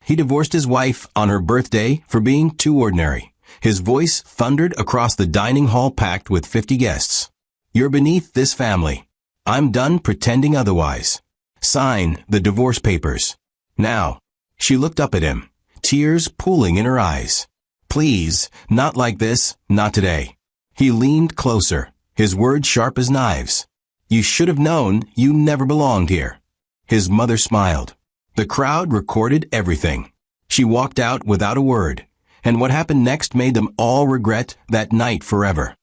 He divorced his wife on her birthday for being too ordinary. His voice thundered across the dining hall packed with 50 guests. You're beneath this family. I'm done pretending otherwise. Sign the divorce papers. Now. She looked up at him, tears pooling in her eyes. Please, not like this, not today. He leaned closer, his words sharp as knives. You should have known you never belonged here. His mother smiled. The crowd recorded everything. She walked out without a word, and what happened next made them all regret that night forever.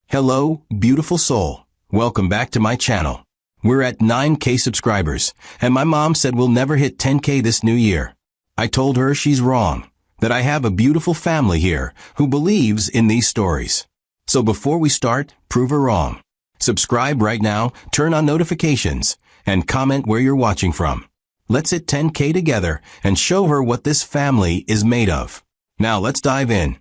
Hello, beautiful soul. Welcome back to my channel. We're at 9K subscribers, and my mom said we'll never hit 10K this new year. I told her she's wrong, that I have a beautiful family here who believes in these stories. So before we start, prove her wrong. Subscribe right now, turn on notifications, and comment where you're watching from. Let's hit 10K together and show her what this family is made of. Now let's dive in.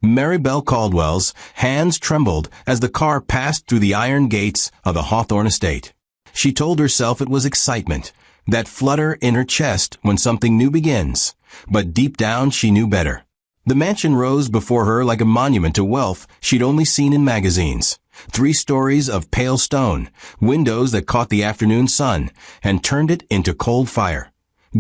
Maribel Caldwell's hands trembled as the car passed through the iron gates of the Hawthorne estate. She told herself it was excitement, that flutter in her chest when something new begins, but deep down she knew better. The mansion rose before her like a monument to wealth she'd only seen in magazines. 3 stories of pale stone, windows that caught the afternoon sun and turned it into cold fire.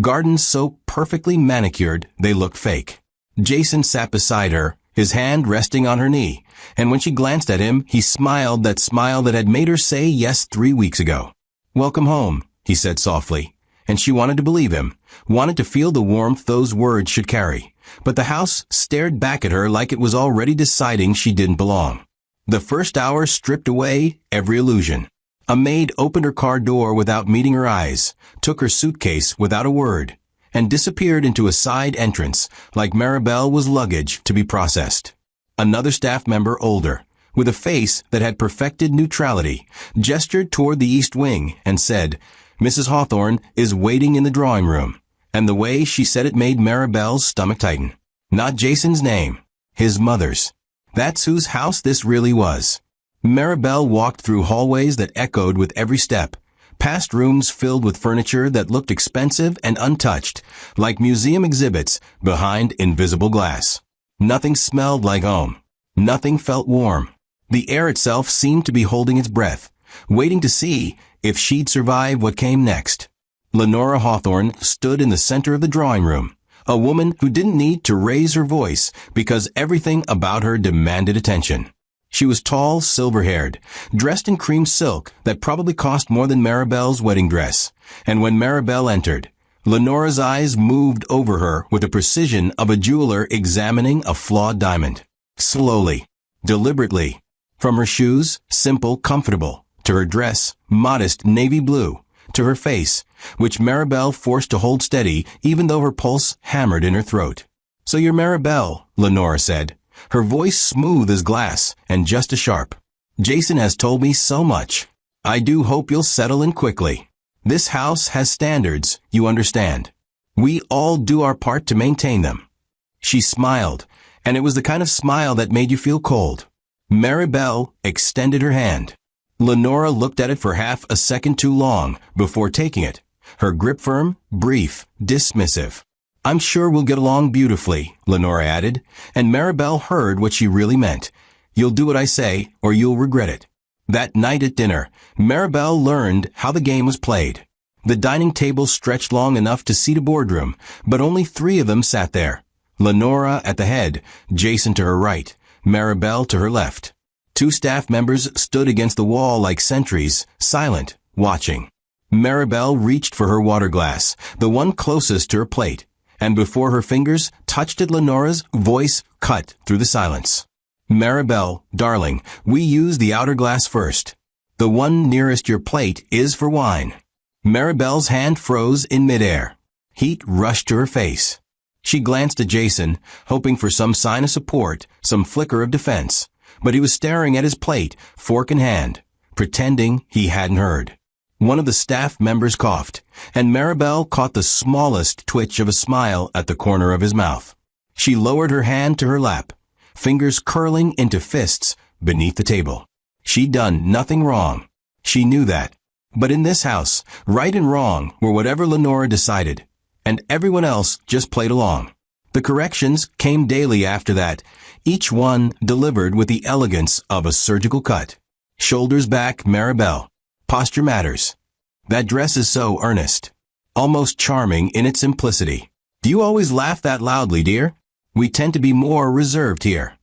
Gardens so perfectly manicured they looked fake. Jason sat beside her, his hand resting on her knee, and when she glanced at him, he smiled that smile that had made her say yes 3 weeks ago. Welcome home, he said softly, and she wanted to believe him, wanted to feel the warmth those words should carry. But the house stared back at her like it was already deciding she didn't belong. The first hour stripped away every illusion. A maid opened her car door without meeting her eyes, took her suitcase without a word, and disappeared into a side entrance like Maribel was luggage to be processed. Another staff member, older, with a face that had perfected neutrality, gestured toward the east wing and said, Mrs. Hawthorne is waiting in the drawing room, and the way she said it made Maribel's stomach tighten. Not Jason's name, his mother's. That's whose house this really was. Maribel walked through hallways that echoed with every step, past rooms filled with furniture that looked expensive and untouched, like museum exhibits behind invisible glass. Nothing smelled like home. Nothing felt warm. The air itself seemed to be holding its breath, waiting to see if she'd survive what came next. Lenora Hawthorne stood in the center of the drawing room, a woman who didn't need to raise her voice because everything about her demanded attention. She was tall, silver-haired, dressed in cream silk that probably cost more than Maribel's wedding dress, and when Maribel entered, Lenora's eyes moved over her with the precision of a jeweler examining a flawed diamond. Slowly, deliberately, from her shoes, simple, comfortable, to her dress, modest navy blue, to her face, which Maribel forced to hold steady even though her pulse hammered in her throat. So you're Maribel, Lenora said, her voice smooth as glass and just as sharp. Jason has told me so much. I do hope you'll settle in quickly. This house has standards, you understand. We all do our part to maintain them. She smiled, and it was the kind of smile that made you feel cold. Maribel extended her hand. Lenora looked at it for half a second too long before taking it, her grip firm, brief, dismissive. I'm sure we'll get along beautifully, Lenora added, and Maribel heard what she really meant. You'll do what I say, or you'll regret it. That night at dinner, Maribel learned how the game was played. The dining table stretched long enough to seat a boardroom, but only 3 of them sat there. Lenora at the head, Jason to her right, Maribel to her left. 2 staff members stood against the wall like sentries, silent, watching. Maribel reached for her water glass, the one closest to her plate, and before her fingers touched it, Lenora's voice cut through the silence. Maribel, darling, we use the outer glass first. The one nearest your plate is for wine. Maribel's hand froze in midair. Heat rushed to her face. She glanced at Jason, hoping for some sign of support, some flicker of defense, but he was staring at his plate, fork in hand, pretending he hadn't heard. One of the staff members coughed, and Maribel caught the smallest twitch of a smile at the corner of his mouth. She lowered her hand to her lap, fingers curling into fists beneath the table. She'd done nothing wrong. She knew that. But in this house, right and wrong were whatever Lenora decided, and everyone else just played along. The corrections came daily after that, each one delivered with the elegance of a surgical cut. Shoulders back, Maribel. Posture matters. That dress is so earnest. Almost charming in its simplicity. Do you always laugh that loudly, dear? We tend to be more reserved here.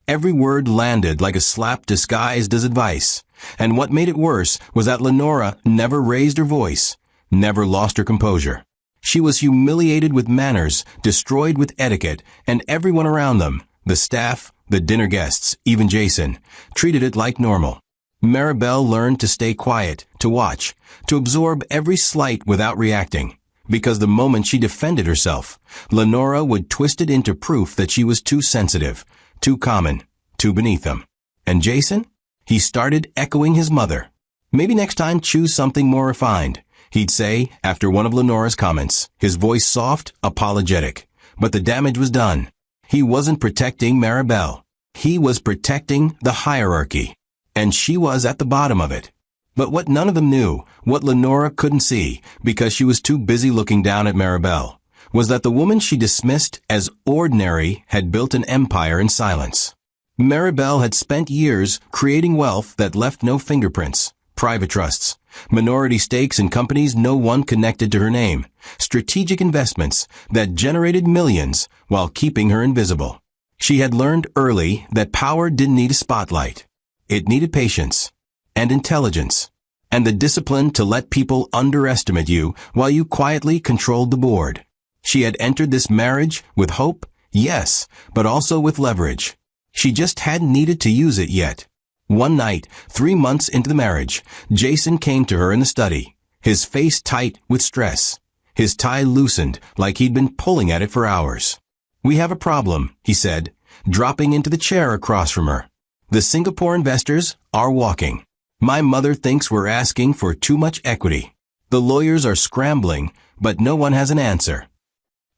Every word landed like a slap disguised as advice. And what made it worse was that Lenora never raised her voice, never lost her composure. She was humiliated with manners, destroyed with etiquette, and everyone around them, the staff, the dinner guests, even Jason, treated it like normal. Maribel learned to stay quiet, to watch, to absorb every slight without reacting, because the moment she defended herself, Lenora would twist it into proof that she was too sensitive, too common, too beneath them. And Jason? He started echoing his mother. Maybe next time choose something more refined, he'd say after one of Lenora's comments, his voice soft, apologetic. But the damage was done. He wasn't protecting Maribel. He was protecting the hierarchy. And she was at the bottom of it. But what none of them knew, what Lenora couldn't see, because she was too busy looking down at Maribel, was that the woman she dismissed as ordinary had built an empire in silence. Maribel had spent years creating wealth that left no fingerprints, private trusts, minority stakes in companies no one connected to her name, strategic investments that generated millions while keeping her invisible. She had learned early that power didn't need a spotlight. It needed patience and intelligence and the discipline to let people underestimate you while you quietly controlled the board. She had entered this marriage with hope, yes, but also with leverage. She just hadn't needed to use it yet. One night, 3 months into the marriage, Jason came to her in the study, his face tight with stress, his tie loosened like he'd been pulling at it for hours. "We have a problem," he said, dropping into the chair across from her. "The Singapore investors are walking. My mother thinks we're asking for too much equity. The lawyers are scrambling, but no one has an answer."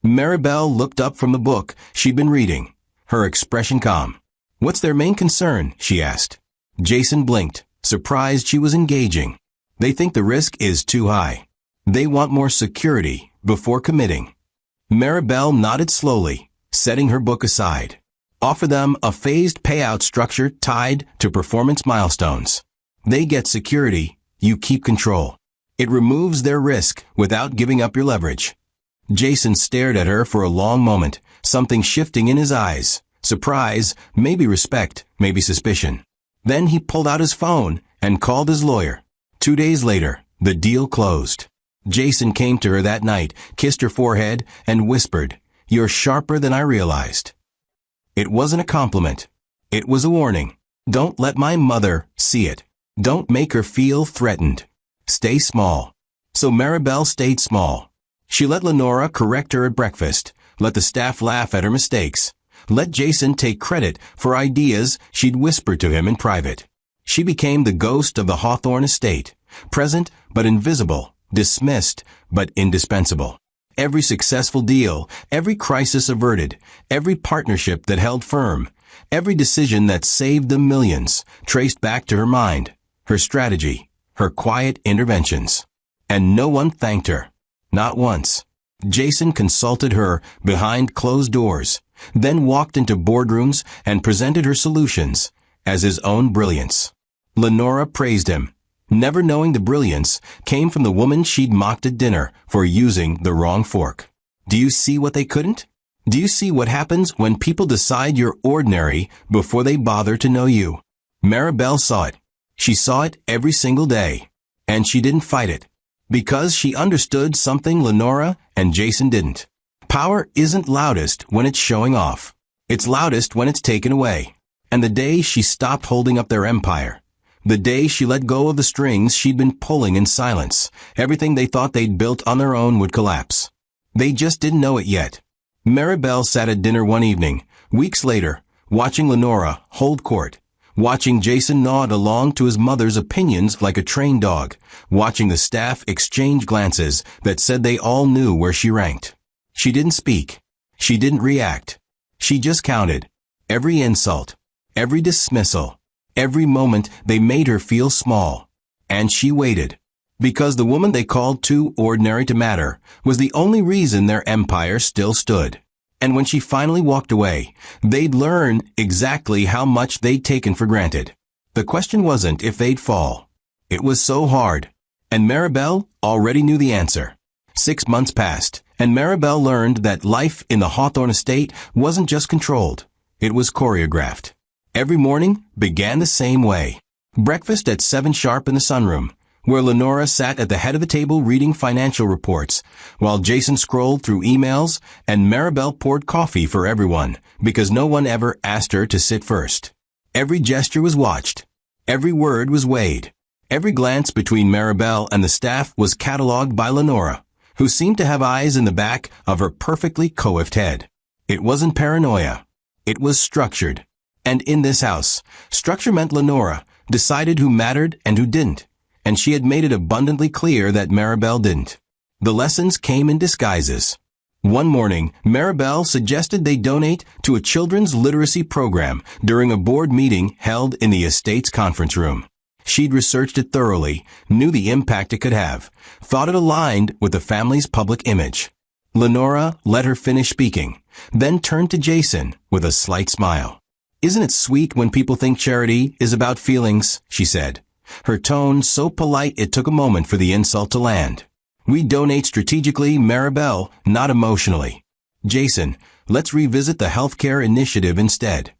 Maribel looked up from the book she'd been reading, her expression calm. "What's their main concern?" she asked. Jason blinked, surprised she was engaging. "They think the risk is too high. They want more security before committing." Maribel nodded slowly, setting her book aside. "Offer them a phased payout structure tied to performance milestones. They get security, you keep control. It removes their risk without giving up your leverage." Jason stared at her for a long moment, something shifting in his eyes. Surprise, maybe respect, maybe suspicion. Then he pulled out his phone and called his lawyer. 2 days later, the deal closed. Jason came to her that night, kissed her forehead, and whispered, "You're sharper than I realized." It wasn't a compliment. It was a warning. Don't let my mother see it. Don't make her feel threatened. Stay small. So Maribel stayed small. She let Lenora correct her at breakfast, let the staff laugh at her mistakes, let Jason take credit for ideas she'd whispered to him in private. She became the ghost of the Hawthorne estate, present but invisible, dismissed but indispensable. Every successful deal, every crisis averted, every partnership that held firm, every decision that saved them millions, traced back to her mind, her strategy, her quiet interventions. And no one thanked her. Not once. Jason consulted her behind closed doors, then walked into boardrooms and presented her solutions as his own brilliance. Lenora praised him, never knowing the brilliance came from the woman she'd mocked at dinner for using the wrong fork. Do you see what they couldn't? Do you see what happens when people decide you're ordinary before they bother to know you? Maribel saw it. She saw it every single day. And she didn't fight it. Because she understood something Lenora and Jason didn't. Power isn't loudest when it's showing off. It's loudest when it's taken away. And the day she stopped holding up their empire, the day she let go of the strings she'd been pulling in silence, everything they thought they'd built on their own would collapse. They just didn't know it yet. Maribel sat at dinner one evening, weeks later, watching Lenora hold court, watching Jason nod along to his mother's opinions like a trained dog, watching the staff exchange glances that said they all knew where she ranked. She didn't speak. She didn't react. She just counted. Every insult, every dismissal, every moment they made her feel small. And she waited. Because the woman they called too ordinary to matter was the only reason their empire still stood. And when she finally walked away, they'd learn exactly how much they'd taken for granted. The question wasn't if they'd fall. It was so hard. And Maribel already knew the answer. 6 months passed, and Maribel learned that life in the Hawthorne estate wasn't just controlled. It was choreographed. Every morning began the same way. Breakfast at 7 sharp in the sunroom, where Lenora sat at the head of the table reading financial reports, while Jason scrolled through emails and Maribel poured coffee for everyone, because no one ever asked her to sit first. Every gesture was watched. Every word was weighed. Every glance between Maribel and the staff was catalogued by Lenora, who seemed to have eyes in the back of her perfectly coiffed head. It wasn't paranoia. It was structured. And in this house, structure meant Lenora decided who mattered and who didn't, and she had made it abundantly clear that Maribel didn't. The lessons came in disguises. One morning, Maribel suggested they donate to a children's literacy program during a board meeting held in the estate's conference room. She'd researched it thoroughly, knew the impact it could have, thought it aligned with the family's public image. Lenora let her finish speaking, then turned to Jason with a slight smile. "Isn't it sweet when people think charity is about feelings?" she said, her tone so polite it took a moment for the insult to land. "We donate strategically, Maribel, not emotionally. Jason, let's revisit the healthcare initiative instead."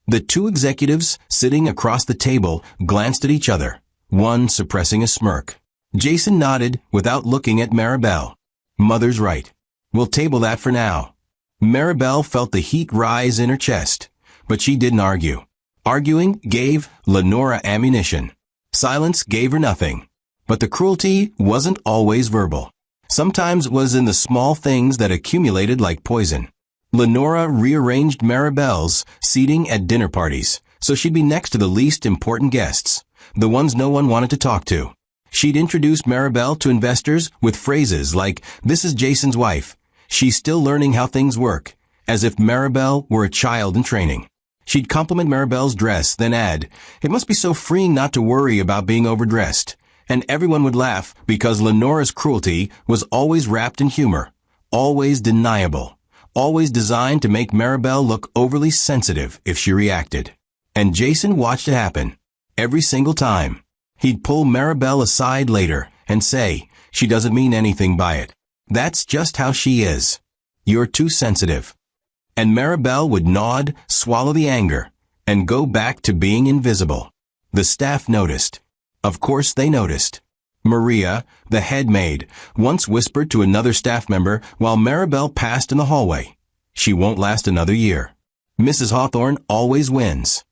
The two executives sitting across the table glanced at each other, one suppressing a smirk. Jason nodded without looking at Maribel. "Mother's right. We'll table that for now." Maribel felt the heat rise in her chest, but she didn't argue. Arguing gave Lenora ammunition. Silence gave her nothing. But the cruelty wasn't always verbal. Sometimes it was in the small things that accumulated like poison. Lenora rearranged Maribel's seating at dinner parties, so she'd be next to the least important guests, the ones no one wanted to talk to. She'd introduce Maribel to investors with phrases like, "This is Jason's wife. She's still learning how things work," as if Maribel were a child in training. She'd compliment Maribel's dress, then add, "It must be so freeing not to worry about being overdressed." And everyone would laugh because Lenora's cruelty was always wrapped in humor, always deniable, always designed to make Maribel look overly sensitive if she reacted. And Jason watched it happen. Every single time. He'd pull Maribel aside later and say, "She doesn't mean anything by it. That's just how she is. You're too sensitive." And Maribel would nod, swallow the anger, and go back to being invisible. The staff noticed. Of course they noticed. Maria, the head maid, once whispered to another staff member while Maribel passed in the hallway, "She won't last another year. Mrs. Hawthorne always wins."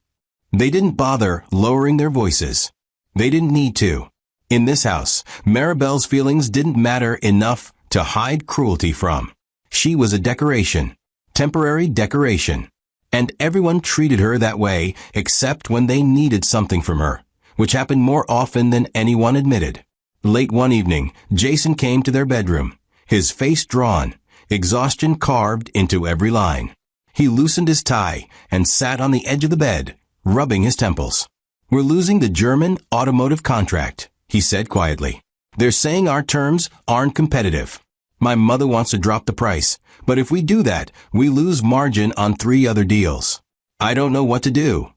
They didn't bother lowering their voices. They didn't need to. In this house, Maribel's feelings didn't matter enough to hide cruelty from. She was a decoration. Temporary decoration. And everyone treated her that way except when they needed something from her, which happened more often than anyone admitted. Late one evening, Jason came to their bedroom, his face drawn, exhaustion carved into every line. He loosened his tie and sat on the edge of the bed, rubbing his temples. "We're losing the German automotive contract," he said quietly. "They're saying our terms aren't competitive. My mother wants to drop the price, but if we do that, we lose margin on 3 other deals. I don't know what to do."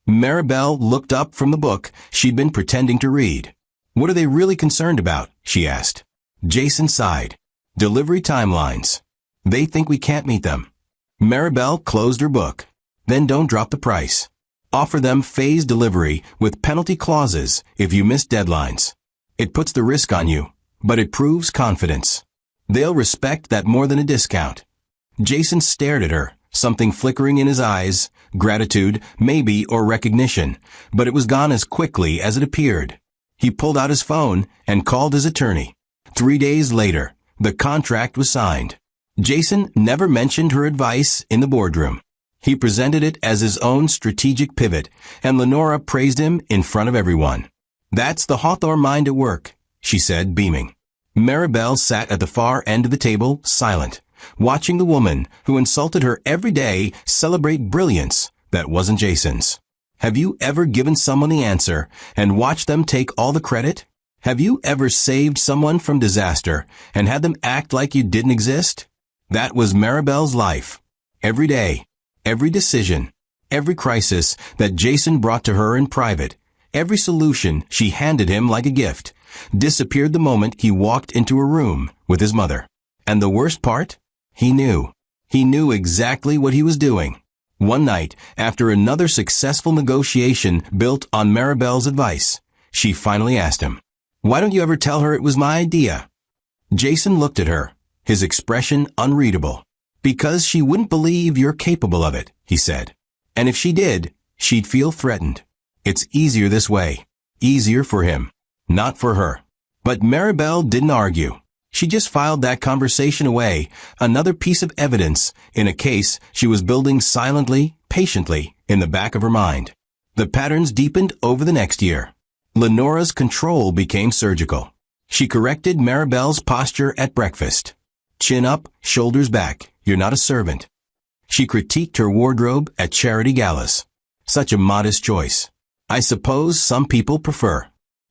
Maribel looked up from the book she'd been pretending to read. "What are they really concerned about?" she asked. Jason sighed. "Delivery timelines. They think we can't meet them." Maribel closed her book. "Then don't drop the price. Offer them phased delivery with penalty clauses if you miss deadlines. It puts the risk on you, but it proves confidence. They'll respect that more than a discount." Jason stared at her, something flickering in his eyes, gratitude, maybe, or recognition, but it was gone as quickly as it appeared. He pulled out his phone and called his attorney. 3 days later, the contract was signed. Jason never mentioned her advice in the boardroom. He presented it as his own strategic pivot, and Lenora praised him in front of everyone. "That's the Hawthorne mind at work," she said, beaming. Maribel sat at the far end of the table, silent, watching the woman who insulted her every day celebrate brilliance that wasn't Jason's. Have you ever given someone the answer and watched them take all the credit? Have you ever saved someone from disaster and had them act like you didn't exist? That was Maribel's life. Every day, every decision, every crisis that Jason brought to her in private, every solution she handed him like a gift, disappeared the moment he walked into a room with his mother. And the worst part? He knew. He knew exactly what he was doing. One night, after another successful negotiation built on Maribel's advice, she finally asked him, "Why don't you ever tell her it was my idea?" Jason looked at her, his expression unreadable. "Because she wouldn't believe you're capable of it," he said. "And if she did, she'd feel threatened. It's easier this way. Easier for him, not for her." But Maribel didn't argue. She just filed that conversation away, another piece of evidence in a case she was building silently, patiently, in the back of her mind. The patterns deepened over the next year. Lenora's control became surgical. She corrected Maribel's posture at breakfast. Chin up, shoulders back, you're not a servant. She critiqued her wardrobe at charity galas. Such a modest choice. I suppose some people prefer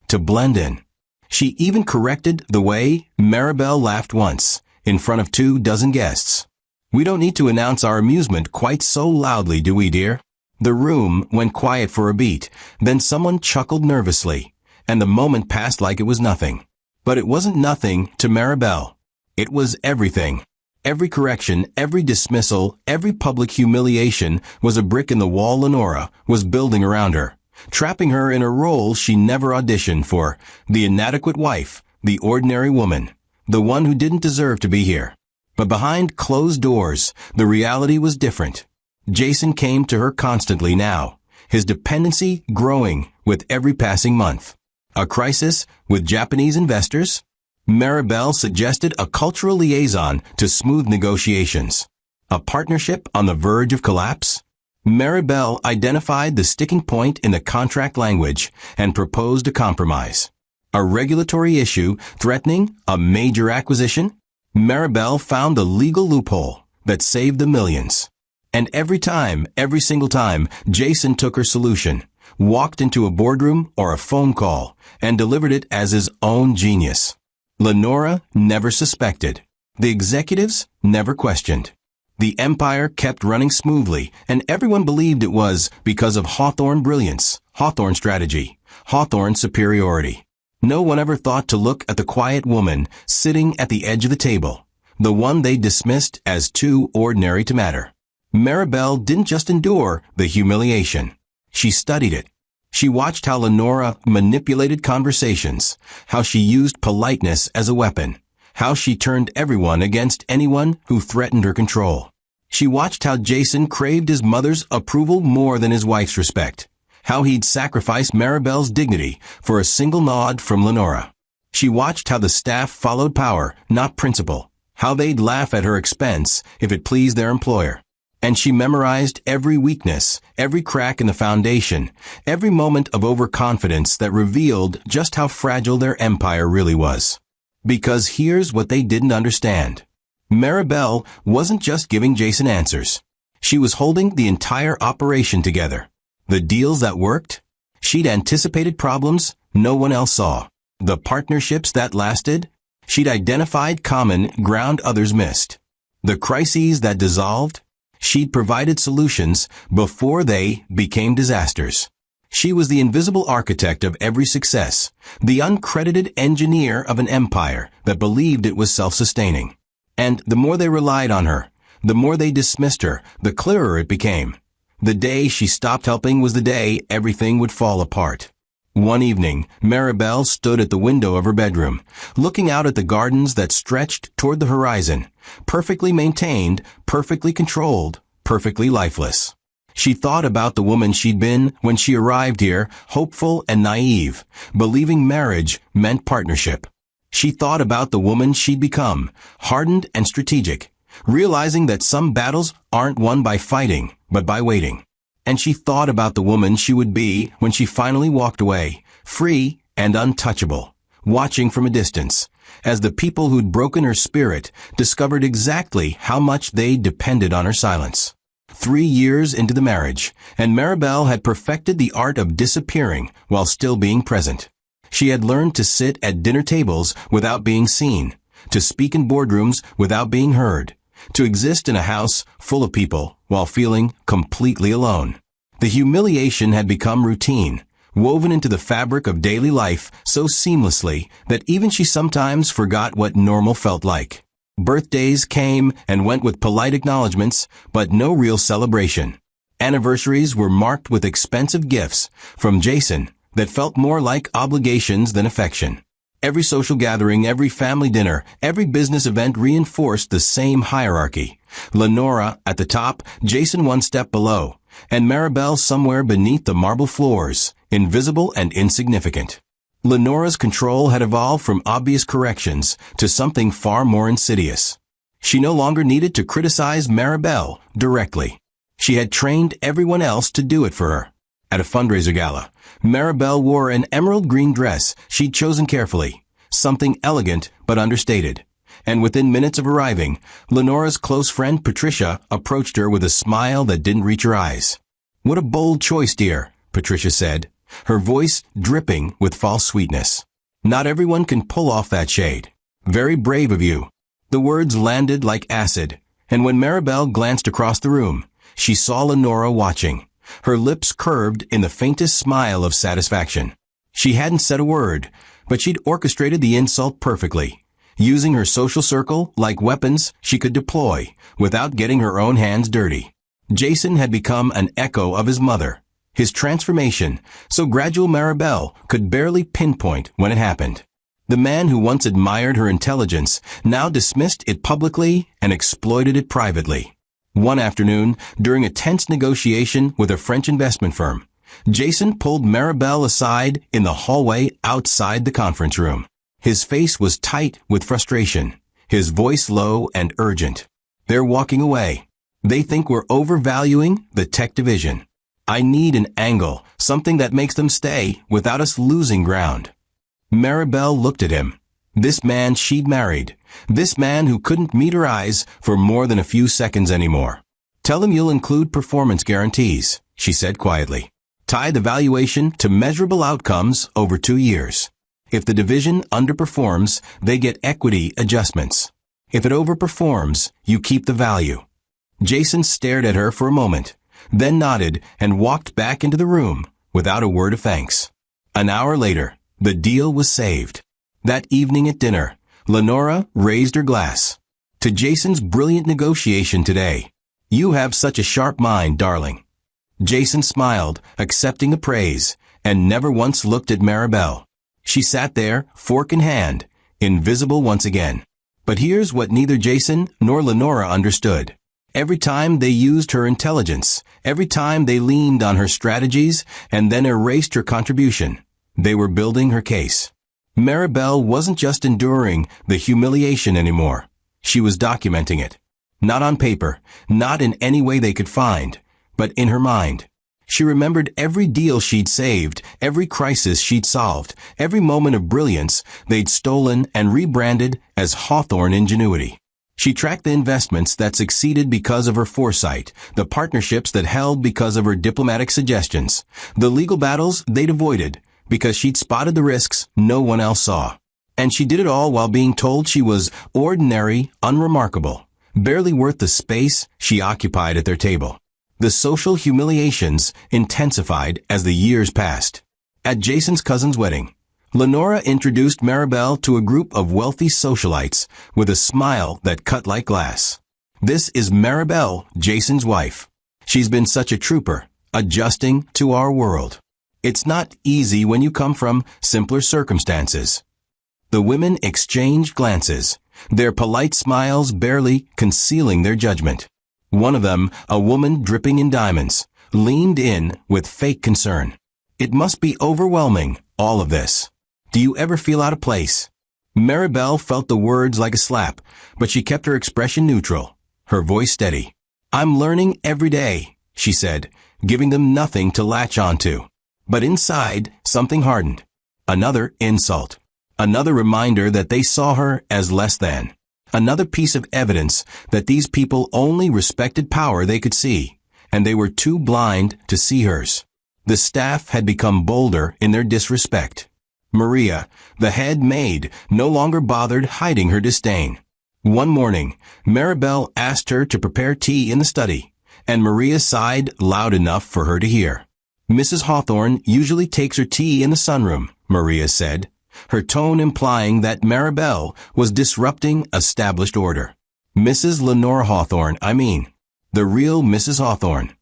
to blend in. She even corrected the way Maribel laughed once, in front of 24 guests. "We don't need to announce our amusement quite so loudly, do we, dear?" The room went quiet for a beat, then someone chuckled nervously, and the moment passed like it was nothing. But it wasn't nothing to Maribel. It was everything. Every correction, every dismissal, every public humiliation was a brick in the wall Lenora was building around her, trapping her in a role she never auditioned for, the inadequate wife, the ordinary woman, the one who didn't deserve to be here. But behind closed doors, the reality was different. Jason came to her constantly now, his dependency growing with every passing month. A crisis with Japanese investors? Maribel suggested a cultural liaison to smooth negotiations. A partnership on the verge of collapse? Maribel identified the sticking point in the contract language and proposed a compromise. A regulatory issue threatening a major acquisition? Maribel found the legal loophole that saved the millions. And every single time, Jason took her solution, walked into a boardroom or a phone call, and delivered it as his own genius. Lenora never suspected. The executives never questioned. The empire kept running smoothly, and everyone believed it was because of Hawthorne brilliance, Hawthorne strategy, Hawthorne superiority. No one ever thought to look at the quiet woman sitting at the edge of the table, the one they dismissed as too ordinary to matter. Maribel didn't just endure the humiliation. She studied it. She watched how Lenora manipulated conversations, how she used politeness as a weapon, how she turned everyone against anyone who threatened her control. She watched how Jason craved his mother's approval more than his wife's respect, how he'd sacrifice Maribel's dignity for a single nod from Lenora. She watched how the staff followed power, not principle, how they'd laugh at her expense if it pleased their employer. And she memorized every weakness, every crack in the foundation, every moment of overconfidence that revealed just how fragile their empire really was. Because here's what they didn't understand. Maribel wasn't just giving Jason answers. She was holding the entire operation together. The deals that worked? She'd anticipated problems no one else saw. The partnerships that lasted? She'd identified common ground others missed. The crises that dissolved? She'd provided solutions before they became disasters. She was the invisible architect of every success, the uncredited engineer of an empire that believed it was self-sustaining. And the more they relied on her, the more they dismissed her, the clearer it became. The day she stopped helping was the day everything would fall apart. One evening, Maribel stood at the window of her bedroom, looking out at the gardens that stretched toward the horizon, perfectly maintained, perfectly controlled, perfectly lifeless. She thought about the woman she'd been when she arrived here, hopeful and naive, believing marriage meant partnership. She thought about the woman she'd become, hardened and strategic, realizing that some battles aren't won by fighting, but by waiting. And she thought about the woman she would be when she finally walked away, free and untouchable, watching from a distance, as the people who'd broken her spirit discovered exactly how much they depended on her silence. 3 years into the marriage, and Maribel had perfected the art of disappearing while still being present. She had learned to sit at dinner tables without being seen, to speak in boardrooms without being heard, to exist in a house full of people while feeling completely alone. The humiliation had become routine, woven into the fabric of daily life so seamlessly that even she sometimes forgot what normal felt like. Birthdays came and went with polite acknowledgments, but no real celebration. Anniversaries were marked with expensive gifts from Jason that felt more like obligations than affection. Every social gathering, every family dinner, every business event reinforced the same hierarchy. Lenora at the top, Jason one step below, and Maribel somewhere beneath the marble floors, invisible and insignificant. Lenora's control had evolved from obvious corrections to something far more insidious. She no longer needed to criticize Maribel directly. She had trained everyone else to do it for her. At a fundraiser gala, Maribel wore an emerald green dress she'd chosen carefully, something elegant but understated. And within minutes of arriving, Lenora's close friend Patricia approached her with a smile that didn't reach her eyes. "What a bold choice, dear," Patricia said, her voice dripping with false sweetness. "Not everyone can pull off that shade. Very brave of you." The words landed like acid, and when Maribel glanced across the room, she saw Lenora watching, her lips curved in the faintest smile of satisfaction. She hadn't said a word, but she'd orchestrated the insult perfectly, using her social circle like weapons she could deploy without getting her own hands dirty. Jason had become an echo of his mother, his transformation, so gradual Maribel could barely pinpoint when it happened. The man who once admired her intelligence now dismissed it publicly and exploited it privately. One afternoon, during a tense negotiation with a French investment firm, Jason pulled Maribel aside in the hallway outside the conference room. His face was tight with frustration, his voice low and urgent. "They're walking away. They think we're overvaluing the tech division. I need an angle, something that makes them stay without us losing ground." Maribel looked at him. This man she'd married. This man who couldn't meet her eyes for more than a few seconds anymore. "Tell him you'll include performance guarantees," she said quietly. "Tie the valuation to measurable outcomes over 2 years. If the division underperforms, they get equity adjustments. If it overperforms, you keep the value." Jason stared at her for a moment, then nodded and walked back into the room without a word of thanks. An hour later, the deal was saved. That evening at dinner, Lenora raised her glass. "To Jason's brilliant negotiation today. You have such a sharp mind, darling." Jason smiled, accepting the praise, and never once looked at Maribel. She sat there, fork in hand, invisible once again. But here's what neither Jason nor Lenora understood. Every time they used her intelligence, every time they leaned on her strategies and then erased her contribution, they were building her case. Maribel wasn't just enduring the humiliation anymore. She was documenting it. Not on paper, not in any way they could find, but in her mind. She remembered every deal she'd saved, every crisis she'd solved, every moment of brilliance they'd stolen and rebranded as Hawthorne ingenuity. She tracked the investments that succeeded because of her foresight, the partnerships that held because of her diplomatic suggestions, the legal battles they'd avoided because she'd spotted the risks no one else saw. And she did it all while being told she was ordinary, unremarkable, barely worth the space she occupied at their table. The social humiliations intensified as the years passed. At Jason's cousin's wedding, Lenora introduced Maribel to a group of wealthy socialites with a smile that cut like glass. "This is Maribel, Jason's wife. She's been such a trooper, adjusting to our world. It's not easy when you come from simpler circumstances." The women exchanged glances, their polite smiles barely concealing their judgment. One of them, a woman dripping in diamonds, leaned in with fake concern. "It must be overwhelming, all of this. Do you ever feel out of place?" Maribel felt the words like a slap, but she kept her expression neutral, her voice steady. "I'm learning every day," she said, giving them nothing to latch onto. But inside, something hardened. Another insult. Another reminder that they saw her as less than. Another piece of evidence that these people only respected power they could see, and they were too blind to see hers. The staff had become bolder in their disrespect. Maria, the head maid, no longer bothered hiding her disdain. One morning, Maribel asked her to prepare tea in the study, and Maria sighed loud enough for her to hear. Mrs. Hawthorne usually takes her tea in the sunroom, Maria said, her tone implying that Maribel was disrupting established order. Mrs. Lenore Hawthorne, I mean. The real Mrs. Hawthorne.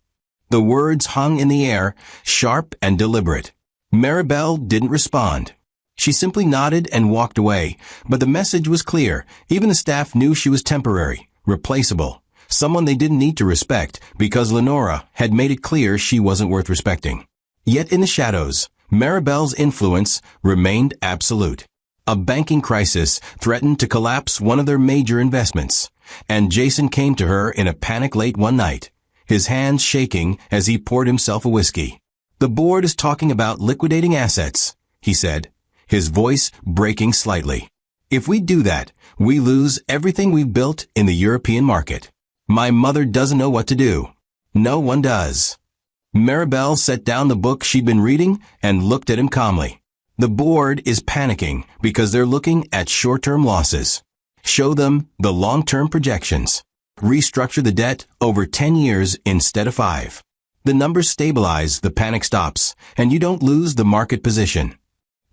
The words hung in the air, sharp and deliberate. Maribel didn't respond. She simply nodded and walked away, but the message was clear. Even the staff knew she was temporary, replaceable, someone they didn't need to respect because Lenora had made it clear she wasn't worth respecting. Yet in the shadows, Maribel's influence remained absolute. A banking crisis threatened to collapse one of their major investments, and Jason came to her in a panic late one night, his hands shaking as he poured himself a whiskey. "The board is talking about liquidating assets," he said, his voice breaking slightly. "If we do that, we lose everything we've built in the European market. My mother doesn't know what to do. No one does." Maribel set down the book she'd been reading and looked at him calmly. "The board is panicking because they're looking at short-term losses. Show them the long-term projections. Restructure the debt over 10 years instead of 5. The numbers stabilize, the panic stops, and you don't lose the market position."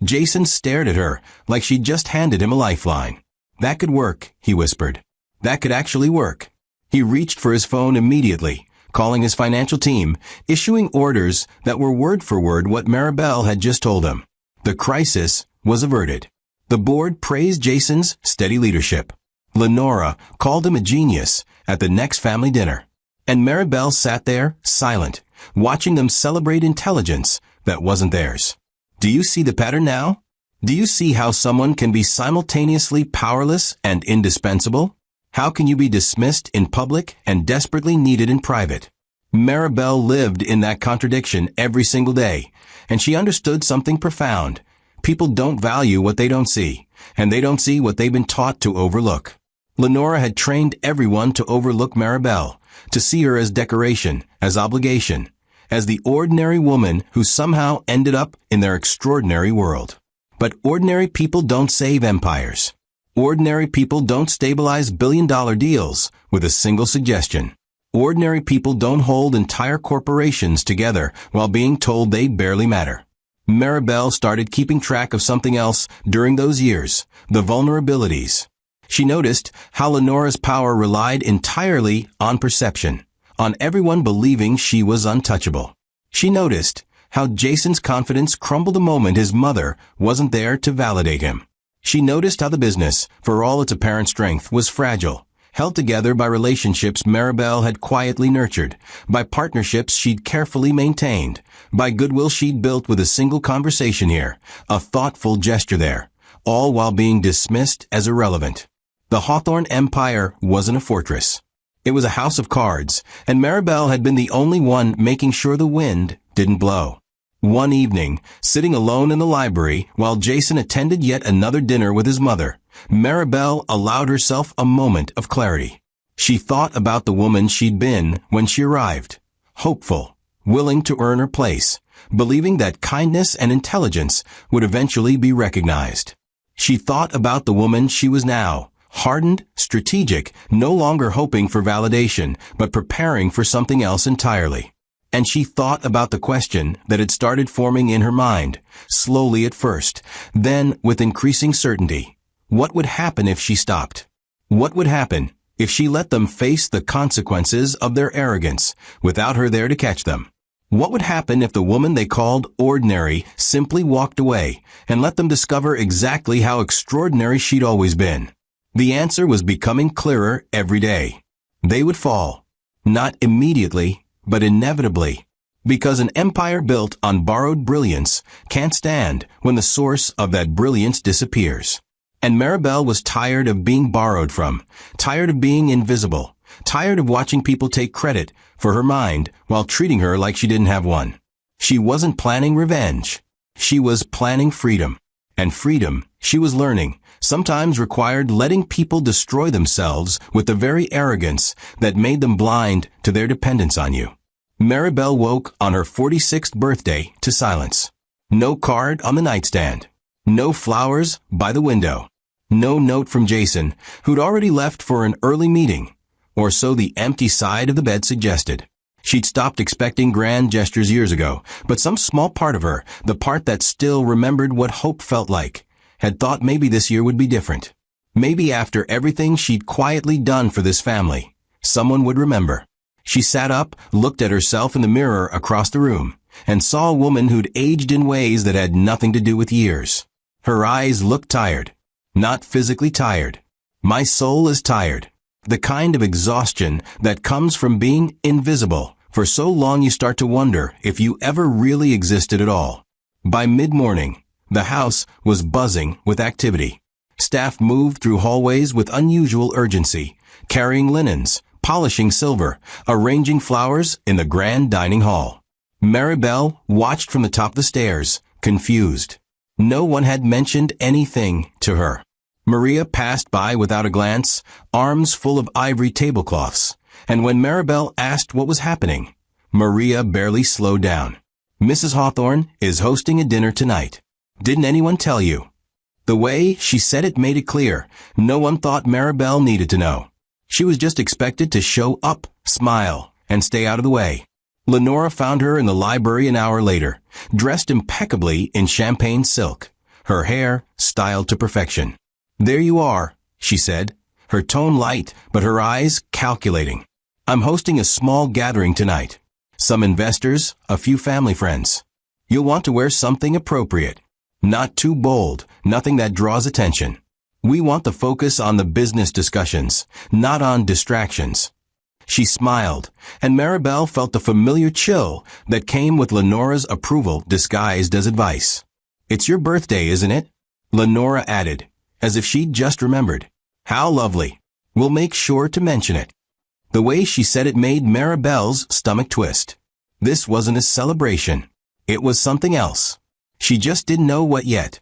Jason stared at her like she'd just handed him a lifeline. "That could work," he whispered. "That could actually work." He reached for his phone immediately, calling his financial team, issuing orders that were word for word what Maribel had just told him. The crisis was averted. The board praised Jason's steady leadership. Lenora called him a genius at the next family dinner. And Maribel sat there, silent, watching them celebrate intelligence that wasn't theirs. Do you see the pattern now? Do you see how someone can be simultaneously powerless and indispensable? How can you be dismissed in public and desperately needed in private? Maribel lived in that contradiction every single day, and she understood something profound. People don't value what they don't see, and they don't see what they've been taught to overlook. Lenora had trained everyone to overlook Maribel, to see her as decoration, as obligation, as the ordinary woman who somehow ended up in their extraordinary world. But ordinary people don't save empires. Ordinary people don't stabilize billion-dollar deals with a single suggestion. Ordinary people don't hold entire corporations together while being told they barely matter. Maribel started keeping track of something else during those years, the vulnerabilities. She noticed how Lenora's power relied entirely on perception, on everyone believing she was untouchable. She noticed how Jason's confidence crumbled the moment his mother wasn't there to validate him. She noticed how the business, for all its apparent strength, was fragile, held together by relationships Maribel had quietly nurtured, by partnerships she'd carefully maintained, by goodwill she'd built with a single conversation here, a thoughtful gesture there, all while being dismissed as irrelevant. The Hawthorne Empire wasn't a fortress. It was a house of cards, and Maribel had been the only one making sure the wind didn't blow. One evening, sitting alone in the library while Jason attended yet another dinner with his mother, Maribel allowed herself a moment of clarity. She thought about the woman she'd been when she arrived, hopeful, willing to earn her place, believing that kindness and intelligence would eventually be recognized. She thought about the woman she was now, hardened, strategic, no longer hoping for validation, but preparing for something else entirely. And she thought about the question that had started forming in her mind, slowly at first, then with increasing certainty. What would happen if she stopped? What would happen if she let them face the consequences of their arrogance without her there to catch them? What would happen if the woman they called ordinary simply walked away and let them discover exactly how extraordinary she'd always been? The answer was becoming clearer every day. They would fall. Not immediately, but inevitably, because an empire built on borrowed brilliance can't stand when the source of that brilliance disappears. And Maribel was tired of being borrowed from, tired of being invisible, tired of watching people take credit for her mind while treating her like she didn't have one. She wasn't planning revenge. She was planning freedom. And freedom, she was learning, sometimes required letting people destroy themselves with the very arrogance that made them blind to their dependence on you. Maribel woke on her 46th birthday to silence. No card on the nightstand. No flowers by the window. No note from Jason, who'd already left for an early meeting, or so the empty side of the bed suggested. She'd stopped expecting grand gestures years ago, but some small part of her, the part that still remembered what hope felt like, had thought maybe this year would be different. Maybe after everything she'd quietly done for this family, someone would remember. She sat up, looked at herself in the mirror across the room, and saw a woman who'd aged in ways that had nothing to do with years. Her eyes looked tired. Not physically tired. My soul is tired. The kind of exhaustion that comes from being invisible for so long you start to wonder if you ever really existed at all. By mid-morning, the house was buzzing with activity. Staff moved through hallways with unusual urgency, carrying linens, polishing silver, arranging flowers in the grand dining hall. Maribel watched from the top of the stairs, confused. No one had mentioned anything to her. Maria passed by without a glance, arms full of ivory tablecloths, and when Maribel asked what was happening, Maria barely slowed down. Mrs. Hawthorne is hosting a dinner tonight. Didn't anyone tell you? The way she said it made it clear. No one thought Maribel needed to know. She was just expected to show up, smile, and stay out of the way. Lenora found her in the library an hour later, dressed impeccably in champagne silk, her hair styled to perfection. "There you are," she said, her tone light but her eyes calculating. "I'm hosting a small gathering tonight. Some investors, a few family friends. You'll want to wear something appropriate. Not too bold, nothing that draws attention. We want the focus on the business discussions, not on distractions." She smiled, and Maribel felt the familiar chill that came with Lenora's approval disguised as advice. "It's your birthday, isn't it?" Lenora added, as if she'd just remembered. "How lovely. We'll make sure to mention it." The way she said it made Maribel's stomach twist. This wasn't a celebration. It was something else. She just didn't know what yet.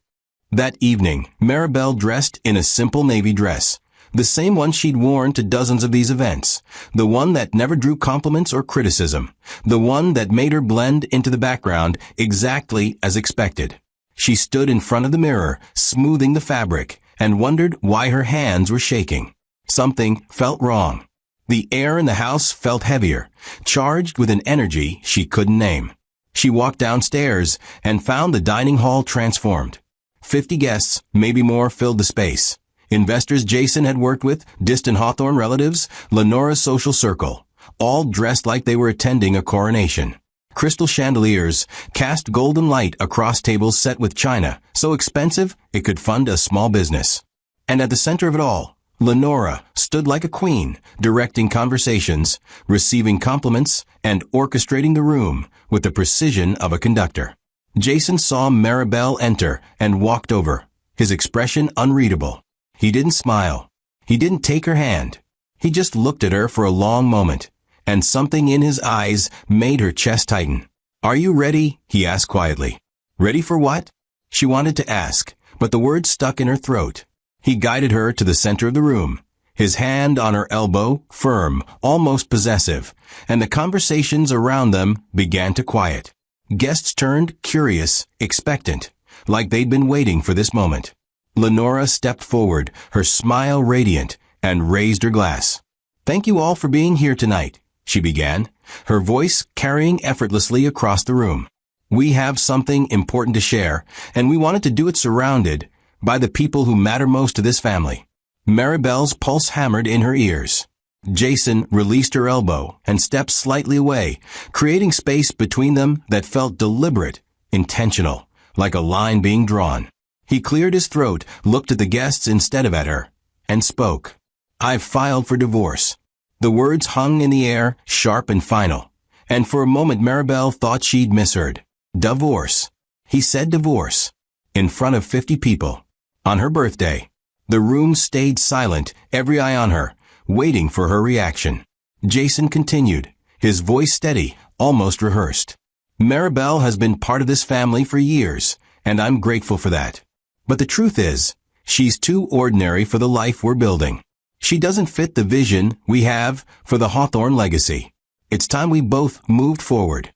That evening, Maribel dressed in a simple navy dress, the same one she'd worn to dozens of these events, the one that never drew compliments or criticism, the one that made her blend into the background exactly as expected. She stood in front of the mirror, smoothing the fabric, and wondered why her hands were shaking. Something felt wrong. The air in the house felt heavier, charged with an energy she couldn't name. She walked downstairs and found the dining hall transformed. 50 guests, maybe more, filled the space. Investors Jason had worked with, distant Hawthorne relatives, Lenora's social circle, all dressed like they were attending a coronation. Crystal chandeliers cast golden light across tables set with china, so expensive it could fund a small business. And at the center of it all, Lenora stood like a queen, directing conversations, receiving compliments, and orchestrating the room with the precision of a conductor. Jason saw Maribel enter and walked over, his expression unreadable. He didn't smile. He didn't take her hand. He just looked at her for a long moment, and something in his eyes made her chest tighten. "Are you ready?" he asked quietly. "Ready for what?" She wanted to ask, but the words stuck in her throat. He guided her to the center of the room, his hand on her elbow, firm, almost possessive, and the conversations around them began to quiet. Guests turned curious, expectant, like they'd been waiting for this moment. Lenora stepped forward, her smile radiant, and raised her glass. "Thank you all for being here tonight," she began, her voice carrying effortlessly across the room. "We have something important to share, and we wanted to do it surrounded by the people who matter most to this family." Maribel's pulse hammered in her ears. Jason released her elbow and stepped slightly away, creating space between them that felt deliberate, intentional, like a line being drawn. He cleared his throat, looked at the guests instead of at her, and spoke. "I've filed for divorce." The words hung in the air, sharp and final, and for a moment Maribel thought she'd misheard. Divorce. He said divorce. In front of 50 people. On her birthday. The room stayed silent, every eye on her, waiting for her reaction. Jason continued, his voice steady, almost rehearsed. "Maribel has been part of this family for years, and I'm grateful for that. But the truth is, she's too ordinary for the life we're building. She doesn't fit the vision we have for the Hawthorne legacy. It's time we both moved forward."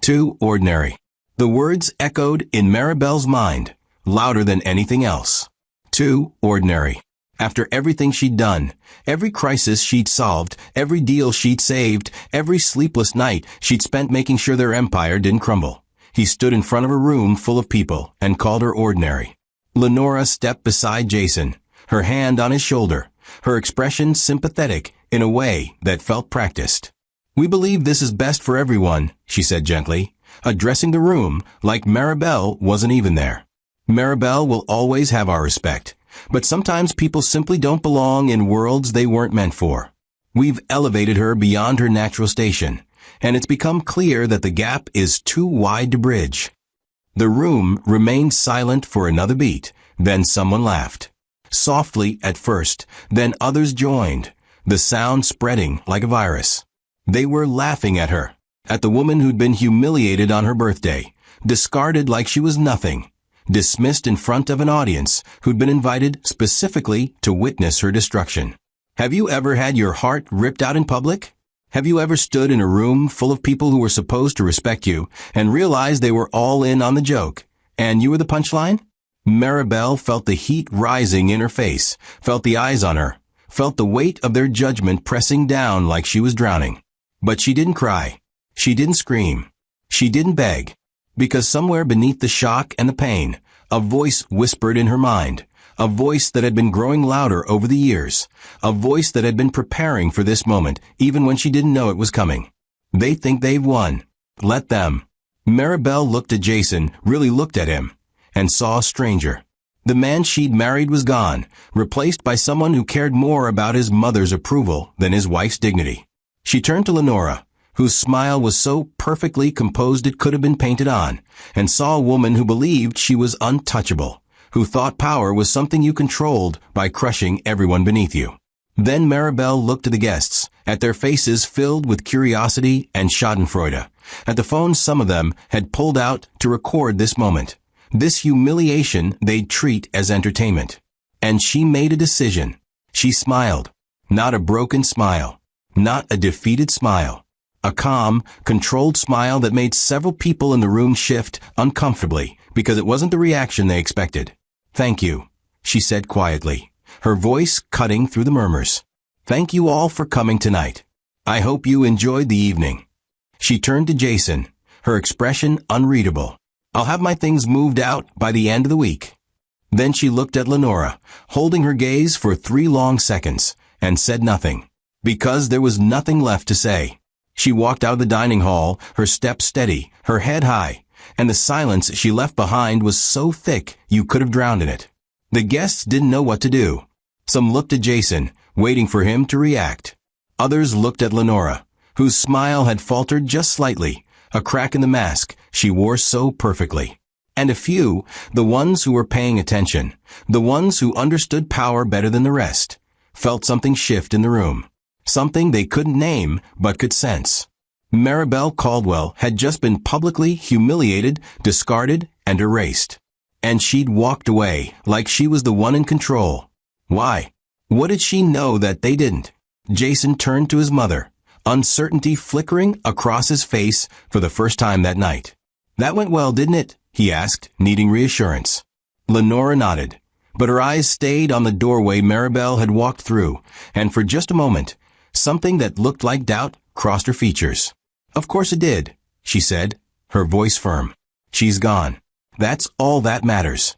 Too ordinary. The words echoed in Maribel's mind, louder than anything else. Too ordinary. After everything she'd done, every crisis she'd solved, every deal she'd saved, every sleepless night she'd spent making sure their empire didn't crumble, he stood in front of a room full of people and called her ordinary. Lenora stepped beside Jason, her hand on his shoulder, her expression sympathetic in a way that felt practiced. "We believe this is best for everyone," she said gently, addressing the room like Maribel wasn't even there. "Maribel will always have our respect, but sometimes people simply don't belong in worlds they weren't meant for. We've elevated her beyond her natural station, and it's become clear that the gap is too wide to bridge." The room remained silent for another beat, then someone laughed. Softly at first, then others joined, the sound spreading like a virus. They were laughing at her, at the woman who'd been humiliated on her birthday, discarded like she was nothing, dismissed in front of an audience who'd been invited specifically to witness her destruction. Have you ever had your heart ripped out in public? Have you ever stood in a room full of people who were supposed to respect you and realized they were all in on the joke, and you were the punchline? Maribel felt the heat rising in her face, felt the eyes on her, felt the weight of their judgment pressing down like she was drowning. But she didn't cry. She didn't scream. She didn't beg. Because somewhere beneath the shock and the pain, a voice whispered in her mind, a voice that had been growing louder over the years, a voice that had been preparing for this moment even when she didn't know it was coming. They think they've won. Let them. Maribel looked at Jason, really looked at him, and saw a stranger. The man she'd married was gone, replaced by someone who cared more about his mother's approval than his wife's dignity. She turned to Lenora, whose smile was so perfectly composed it could have been painted on, and saw a woman who believed she was untouchable, who thought power was something you controlled by crushing everyone beneath you. Then Maribel looked at the guests, at their faces filled with curiosity and schadenfreude, at the phones some of them had pulled out to record this moment, this humiliation they'd treat as entertainment. And she made a decision. She smiled. Not a broken smile. Not a defeated smile. A calm, controlled smile that made several people in the room shift uncomfortably because it wasn't the reaction they expected. "Thank you," she said quietly, her voice cutting through the murmurs. "Thank you all for coming tonight. I hope you enjoyed the evening." She turned to Jason, her expression unreadable. "I'll have my things moved out by the end of the week." Then she looked at Lenora, holding her gaze for 3 long seconds, and said nothing. Because there was nothing left to say. She walked out of the dining hall, her step steady, her head high, and the silence she left behind was so thick you could have drowned in it. The guests didn't know what to do. Some looked at Jason, waiting for him to react. Others looked at Lenora, whose smile had faltered just slightly, a crack in the mask she wore so perfectly. And a few, the ones who were paying attention, the ones who understood power better than the rest, felt something shift in the room. Something they couldn't name but could sense. Maribel Caldwell had just been publicly humiliated, discarded, and erased. And she'd walked away like she was the one in control. Why? What did she know that they didn't? Jason turned to his mother, uncertainty flickering across his face for the first time that night. "That went well, didn't it?" he asked, needing reassurance. Lenora nodded, but her eyes stayed on the doorway Maribel had walked through, and for just a moment, something that looked like doubt crossed her features. "Of course it did," she said, her voice firm. "She's gone. That's all that matters."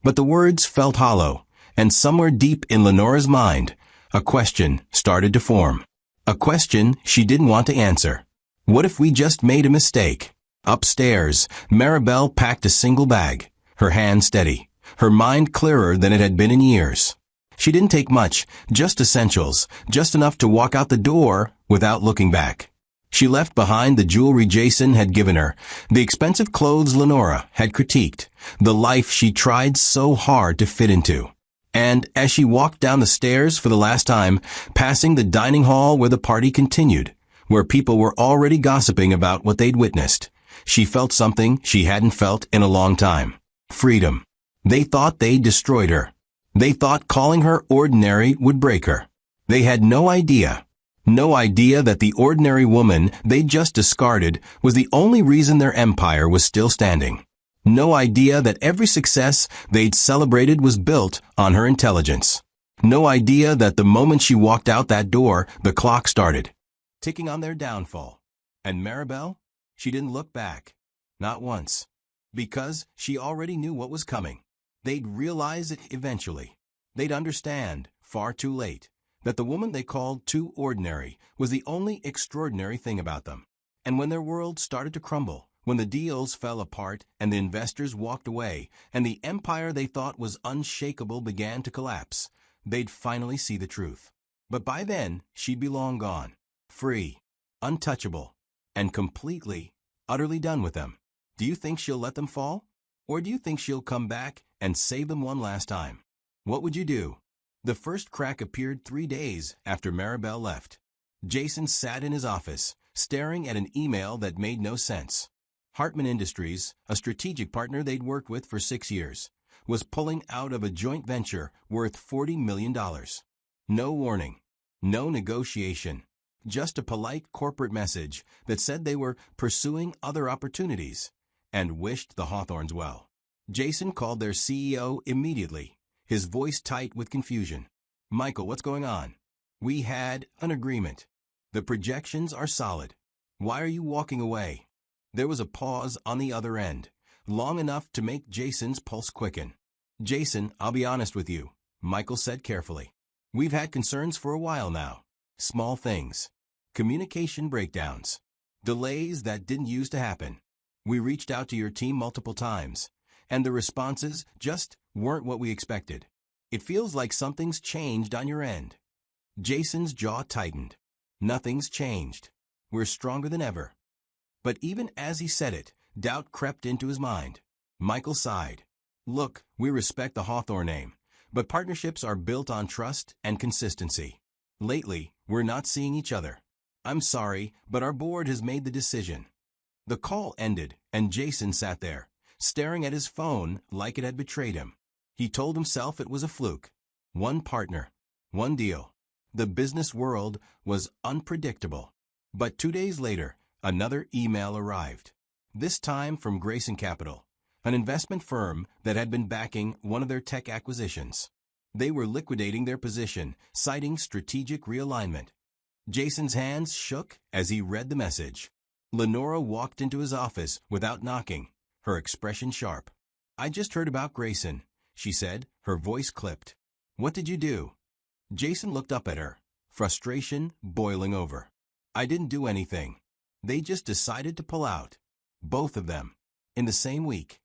But the words felt hollow, and somewhere deep in Lenora's mind, a question started to form. A question she didn't want to answer. What if we just made a mistake? Upstairs, Maribel packed a single bag, her hand steady, her mind clearer than it had been in years. She didn't take much, just essentials, just enough to walk out the door without looking back. She left behind the jewelry Jason had given her, the expensive clothes Lenora had critiqued, the life she tried so hard to fit into. And as she walked down the stairs for the last time, passing the dining hall where the party continued, where people were already gossiping about what they'd witnessed, she felt something she hadn't felt in a long time. Freedom. They thought they'd destroyed her. They thought calling her ordinary would break her. They had no idea that the ordinary woman they'd just discarded was the only reason their empire was still standing. No idea that every success they'd celebrated was built on her intelligence. No idea that the moment she walked out that door, the clock started ticking on their downfall. And Maribel? She didn't look back. Not once. Because she already knew what was coming. They'd realize it eventually. They'd understand, far too late, that the woman they called too ordinary was the only extraordinary thing about them. And when their world started to crumble, when the deals fell apart and the investors walked away, and the empire they thought was unshakable began to collapse, they'd finally see the truth. But by then, she'd be long gone, free, untouchable, and completely, utterly done with them. Do you think she'll let them fall? Or do you think she'll come back and save them one last time? What would you do? The first crack appeared 3 days after Maribel left. Jason sat in his office, staring at an email that made no sense. Hartman Industries, a strategic partner they'd worked with for 6 years, was pulling out of a joint venture worth $40 million. No warning, no negotiation, just a polite corporate message that said they were pursuing other opportunities and wished the Hawthorns well. Jason called their CEO immediately, his voice tight with confusion. "Michael, what's going on? We had an agreement. The projections are solid. Why are you walking away?" There was a pause on the other end, long enough to make Jason's pulse quicken. "Jason, I'll be honest with you," Michael said carefully. "We've had concerns for a while now. Small things. Communication breakdowns. Delays that didn't used to happen. We reached out to your team multiple times, and the responses just weren't what we expected. It feels like something's changed on your end." Jason's jaw tightened. "Nothing's changed. We're stronger than ever." But even as he said it, doubt crept into his mind. Michael sighed. "Look, we respect the Hawthorne name, but partnerships are built on trust and consistency. Lately, we're not seeing each other. I'm sorry, but our board has made the decision." The call ended, and Jason sat there, staring at his phone like it had betrayed him. He told himself it was a fluke. One partner, one deal. The business world was unpredictable. But 2 days later, another email arrived. This time from Grayson Capital, an investment firm that had been backing one of their tech acquisitions. They were liquidating their position, citing strategic realignment. Jason's hands shook as he read the message. Lenora walked into his office without knocking, her expression sharp. "I just heard about Grayson," she said, her voice clipped. "What did you do?" Jason looked up at her, frustration boiling over. "I didn't do anything. They just decided to pull out. Both of them. In the same week."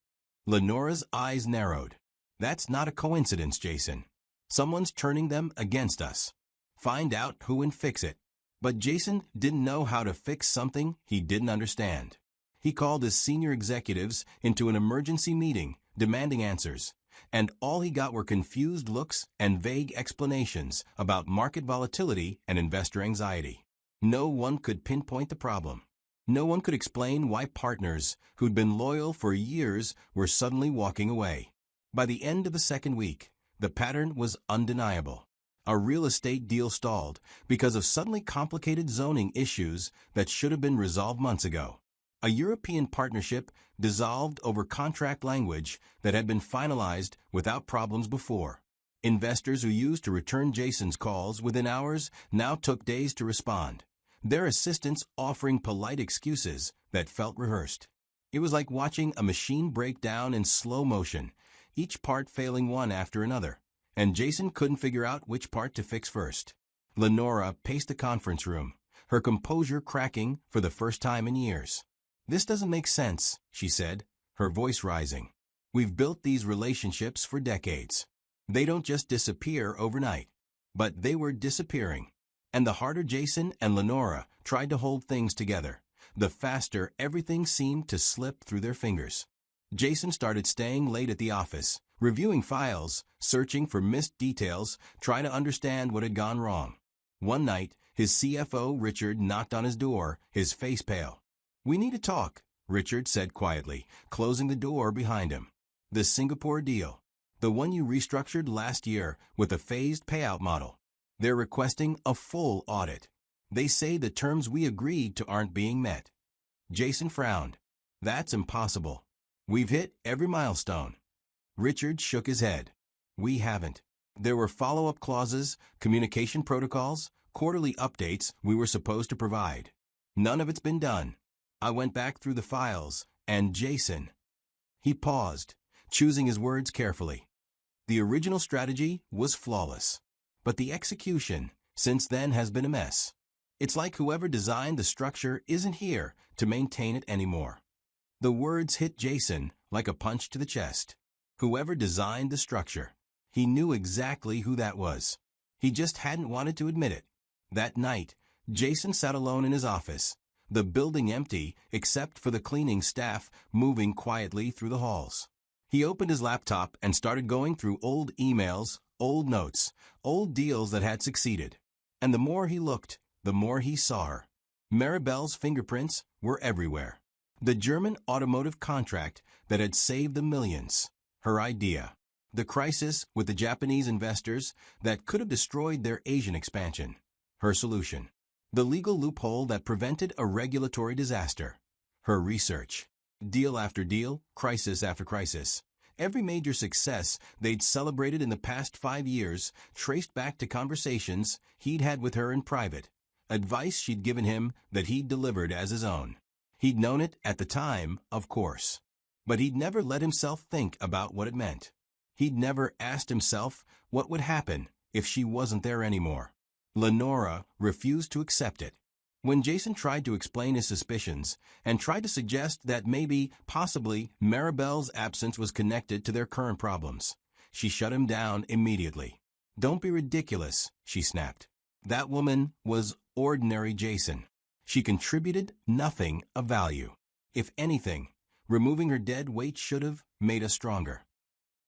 Lenora's eyes narrowed. "That's not a coincidence, Jason. Someone's turning them against us. Find out who and fix it." But Jason didn't know how to fix something he didn't understand. He called his senior executives into an emergency meeting, demanding answers, and all he got were confused looks and vague explanations about market volatility and investor anxiety. No one could pinpoint the problem. No one could explain why partners who'd been loyal for years were suddenly walking away. By the end of the second week, the pattern was undeniable. A real estate deal stalled because of suddenly complicated zoning issues that should have been resolved months ago. A European partnership dissolved over contract language that had been finalized without problems before. Investors who used to return Jason's calls within hours now took days to respond, their assistants offering polite excuses that felt rehearsed. It was like watching a machine break down in slow motion, each part failing one after another, and Jason couldn't figure out which part to fix first. Lenora paced the conference room, her composure cracking for the first time in years. "This doesn't make sense," she said, her voice rising. "We've built these relationships for decades. They don't just disappear overnight." But they were disappearing. And the harder Jason and Lenora tried to hold things together, the faster everything seemed to slip through their fingers. Jason started staying late at the office, reviewing files, searching for missed details, trying to understand what had gone wrong. One night, his CFO, Richard, knocked on his door, his face pale. "We need to talk," Richard said quietly, closing the door behind him. "The Singapore deal. The one you restructured last year with a phased payout model. They're requesting a full audit. They say the terms we agreed to aren't being met." Jason frowned. "That's impossible." We've hit every milestone. Richard shook his head. We haven't. There were follow-up clauses, communication protocols, quarterly updates we were supposed to provide. None of it's been done. I went back through the files, and Jason. He paused, choosing his words carefully. The original strategy was flawless, but the execution since then has been a mess. It's like whoever designed the structure isn't here to maintain it anymore. The words hit Jason like a punch to the chest. Whoever designed the structure. He knew exactly who that was. He just hadn't wanted to admit it. That night, Jason sat alone in his office, the building empty except for the cleaning staff moving quietly through the halls. He opened his laptop and started going through old emails, old notes, old deals that had succeeded. And the more he looked, the more he saw her. Maribel's fingerprints were everywhere. The German automotive contract that had saved the millions. Her idea. The crisis with the Japanese investors that could have destroyed their Asian expansion. Her solution. The legal loophole that prevented a regulatory disaster. Her research. Deal after deal, crisis after crisis. Every major success they'd celebrated in the past 5 years traced back to conversations he'd had with her in private. Advice she'd given him that he'd delivered as his own. He'd known it at the time, of course. But he'd never let himself think about what it meant. He'd never asked himself what would happen if she wasn't there anymore. Lenora refused to accept it. When Jason tried to explain his suspicions and tried to suggest that maybe, possibly, Maribel's absence was connected to their current problems, she shut him down immediately. Don't be ridiculous, she snapped. That woman was ordinary Jason. She contributed nothing of value. If anything, removing her dead weight should have made us stronger.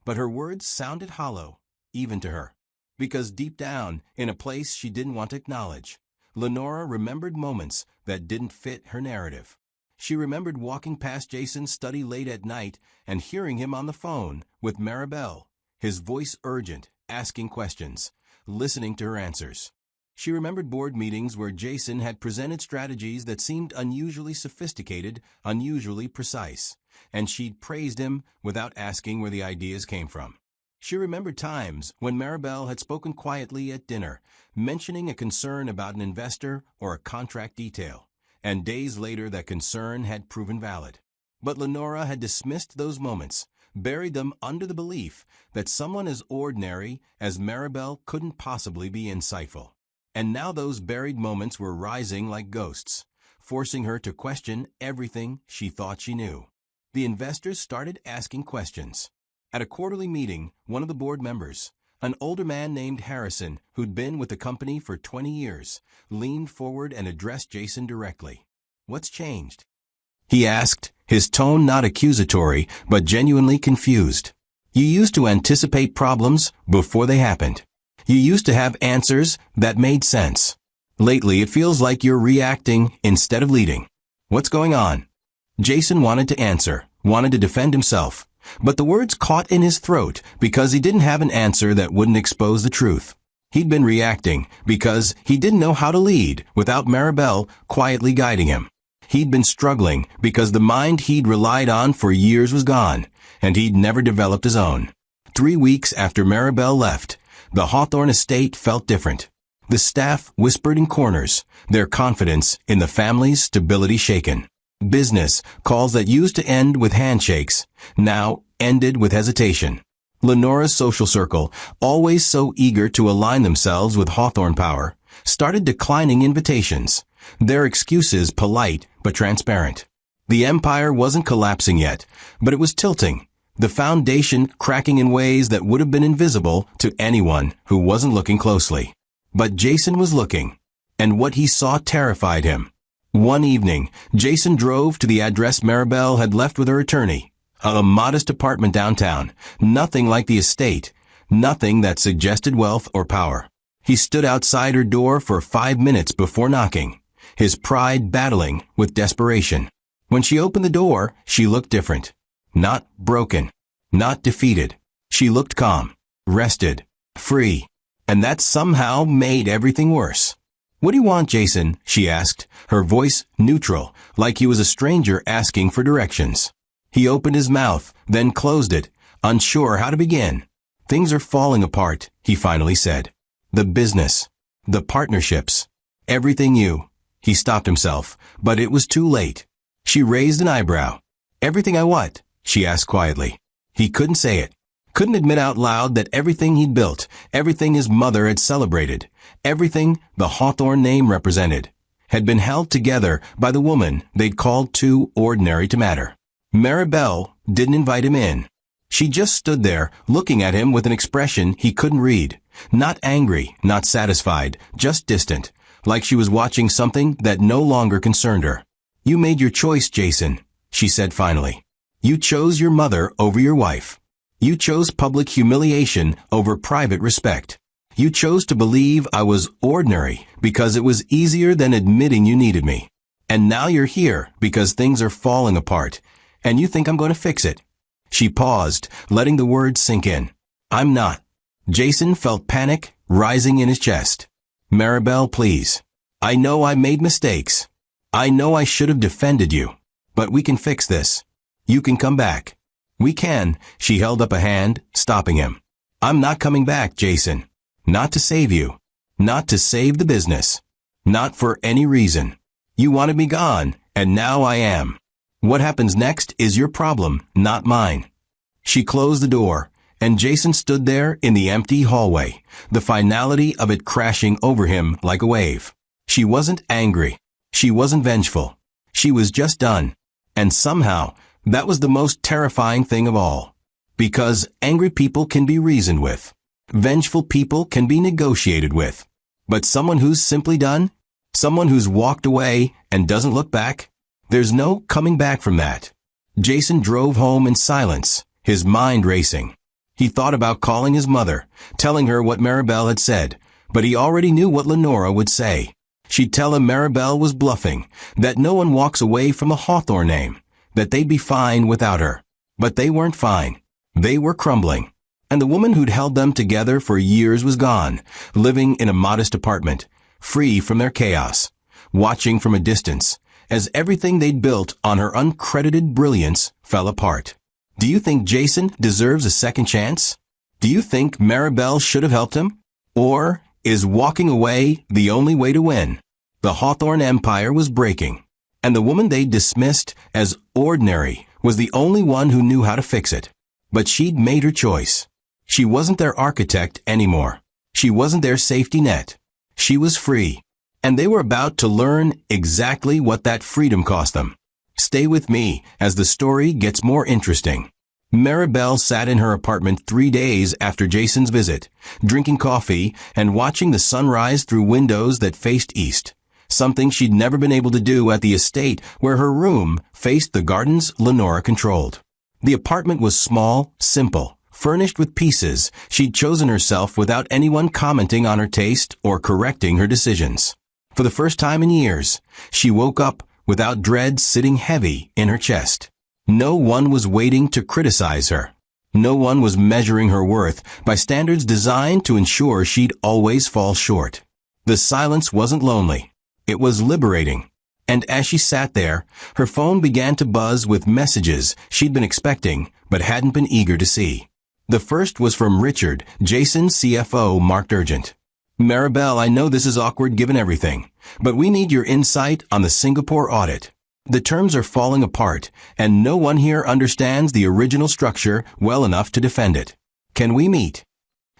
But her words sounded hollow, even to her, because deep down, in a place she didn't want to acknowledge, Lenora remembered moments that didn't fit her narrative. She remembered walking past Jason's study late at night and hearing him on the phone with Maribel, his voice urgent, asking questions, listening to her answers. She remembered board meetings where Jason had presented strategies that seemed unusually sophisticated, unusually precise, and she'd praised him without asking where the ideas came from. She remembered times when Maribel had spoken quietly at dinner, mentioning a concern about an investor or a contract detail, and days later that concern had proven valid. But Lenora had dismissed those moments, buried them under the belief that someone as ordinary as Maribel couldn't possibly be insightful. And now those buried moments were rising like ghosts, forcing her to question everything she thought she knew. The investors started asking questions. At a quarterly meeting, one of the board members, an older man named Harrison, who'd been with the company for 20 years, leaned forward and addressed Jason directly. What's changed? He asked, his tone not accusatory, but genuinely confused. You used to anticipate problems before they happened. You used to have answers that made sense. Lately, it feels like you're reacting instead of leading. What's going on? Jason wanted to answer, wanted to defend himself. But the words caught in his throat because he didn't have an answer that wouldn't expose the truth. He'd been reacting because he didn't know how to lead without Maribel quietly guiding him. He'd been struggling because the mind he'd relied on for years was gone, and he'd never developed his own. 3 weeks after Maribel left, the Hawthorne estate felt different. The staff whispered in corners, their confidence in the family's stability shaken. Business calls that used to end with handshakes now ended with hesitation. Lenora's social circle, always so eager to align themselves with Hawthorne power, started declining invitations, their excuses polite but transparent. The empire wasn't collapsing yet, but it was tilting, the foundation cracking in ways that would have been invisible to anyone who wasn't looking closely. But Jason was looking, and what he saw terrified him. One evening, Jason drove to the address Maribel had left with her attorney, a modest apartment downtown, nothing like the estate, nothing that suggested wealth or power. He stood outside her door for 5 minutes before knocking, his pride battling with desperation. When she opened the door, she looked different. Not broken, not defeated. She looked calm, rested, free, and that somehow made everything worse. What do you want, Jason? She asked, her voice neutral, like he was a stranger asking for directions. He opened his mouth, then closed it, unsure how to begin. Things are falling apart, he finally said. The business. The partnerships. Everything you. He stopped himself, but it was too late. She raised an eyebrow. Everything I what? She asked quietly. He couldn't say it. Couldn't admit out loud that everything he'd built, everything his mother had celebrated, everything the Hawthorne name represented, had been held together by the woman they'd called too ordinary to matter. Maribel didn't invite him in. She just stood there, looking at him with an expression he couldn't read. Not angry, not satisfied, just distant, like she was watching something that no longer concerned her. You made your choice, Jason, she said finally. You chose your mother over your wife. You chose public humiliation over private respect. You chose to believe I was ordinary because it was easier than admitting you needed me. And now you're here because things are falling apart, and you think I'm going to fix it. She paused, letting the words sink in. I'm not. Jason felt panic rising in his chest. Maribel, please. I know I made mistakes. I know I should have defended you. But we can fix this. You can come back. We can. She held up a hand, stopping him. I'm not coming back, Jason. Not to save you. Not to save the business. Not for any reason. You wanted me gone, and now I am. What happens next is your problem, not mine. She closed the door, and Jason stood there in the empty hallway, the finality of it crashing over him like a wave. She wasn't angry. She wasn't vengeful. She was just done. And somehow, that was the most terrifying thing of all. Because angry people can be reasoned with. Vengeful people can be negotiated with. But someone who's simply done? Someone who's walked away and doesn't look back? There's no coming back from that. Jason drove home in silence, his mind racing. He thought about calling his mother, telling her what Maribel had said, but he already knew what Lenora would say. She'd tell him Maribel was bluffing, that no one walks away from a Hawthorne name, that they'd be fine without her. But they weren't fine. They were crumbling. And the woman who'd held them together for years was gone, living in a modest apartment, free from their chaos, watching from a distance, as everything they'd built on her uncredited brilliance fell apart. Do you think Jason deserves a second chance? Do you think Maribel should have helped him? Or is walking away the only way to win? The Hawthorne empire was breaking, and the woman they'd dismissed as ordinary was the only one who knew how to fix it. But she'd made her choice. She wasn't their architect anymore. She wasn't their safety net. She was free. And they were about to learn exactly what that freedom cost them. Stay with me as the story gets more interesting. Maribel sat in her apartment 3 days after Jason's visit, drinking coffee and watching the sunrise through windows that faced east, something she'd never been able to do at the estate where her room faced the gardens Lenora controlled. The apartment was small, simple, furnished with pieces she'd chosen herself without anyone commenting on her taste or correcting her decisions. For the first time in years, she woke up without dread sitting heavy in her chest. No one was waiting to criticize her. No one was measuring her worth by standards designed to ensure she'd always fall short. The silence wasn't lonely. It was liberating. And as she sat there, her phone began to buzz with messages she'd been expecting but hadn't been eager to see. The first was from Richard, Jason's CFO, marked urgent. Maribel, I know this is awkward given everything, but we need your insight on the Singapore audit. The terms are falling apart, and no one here understands the original structure well enough to defend it. Can we meet?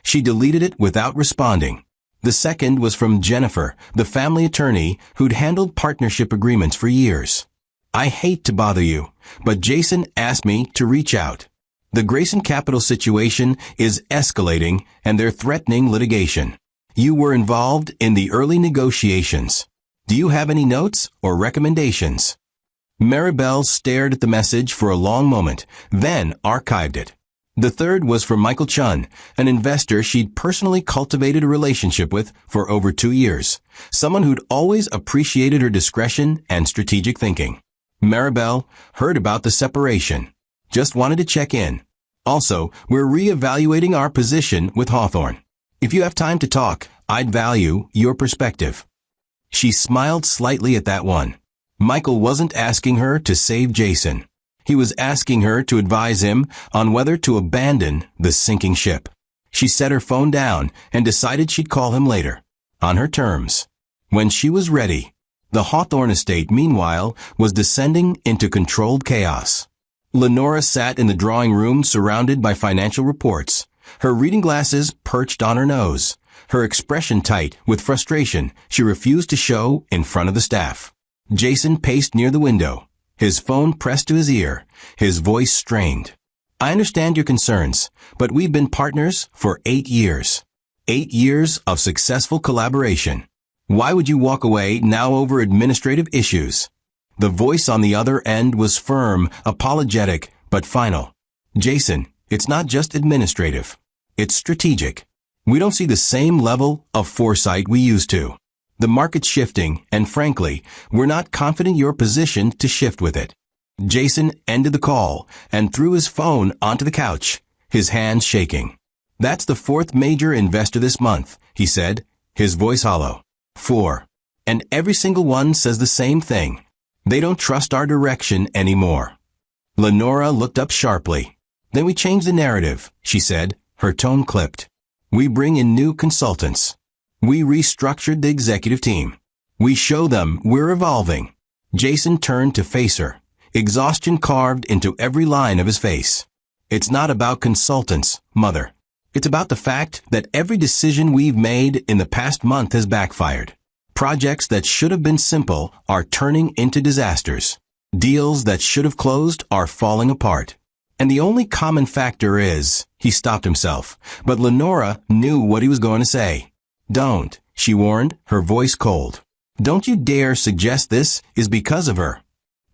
She deleted it without responding. The second was from Jennifer, the family attorney who'd handled partnership agreements for years. I hate to bother you, but Jason asked me to reach out. The Grayson Capital situation is escalating, and they're threatening litigation. You were involved in the early negotiations. Do you have any notes or recommendations? Maribel stared at the message for a long moment, then archived it. The third was from Michael Chun, an investor she'd personally cultivated a relationship with for over 2 years, someone who'd always appreciated her discretion and strategic thinking. Maribel heard about the separation. Just wanted to check in. Also, we're reevaluating our position with Hawthorne. If you have time to talk, I'd value your perspective. She smiled slightly at that one. Michael wasn't asking her to save Jason. He was asking her to advise him on whether to abandon the sinking ship. She set her phone down and decided she'd call him later, on her terms, when she was ready. The Hawthorne estate, meanwhile, was descending into controlled chaos. Lenora sat in the drawing room surrounded by financial reports, her reading glasses perched on her nose, her expression tight with frustration she refused to show in front of the staff. Jason paced near the window, his phone pressed to his ear, his voice strained. I understand your concerns, but we've been partners for 8 years. 8 years of successful collaboration. Why would you walk away now over administrative issues? The voice on the other end was firm, apologetic, but final. Jason, it's not just administrative. It's strategic. We don't see the same level of foresight we used to. The market's shifting, and frankly, we're not confident you're positioned to shift with it. Jason ended the call and threw his phone onto the couch, his hands shaking. That's the 4th major investor this month, he said, his voice hollow. 4. And every single one says the same thing. They don't trust our direction anymore. Lenora looked up sharply. Then we changed the narrative, she said, her tone clipped. We bring in new consultants. We restructured the executive team. We show them we're evolving. Jason turned to face her, exhaustion carved into every line of his face. It's not about consultants, Mother. It's about the fact that every decision we've made in the past month has backfired. Projects that should have been simple are turning into disasters. Deals that should have closed are falling apart. And the only common factor is, he stopped himself, but Lenora knew what he was going to say. Don't, she warned, her voice cold. Don't you dare suggest this is because of her.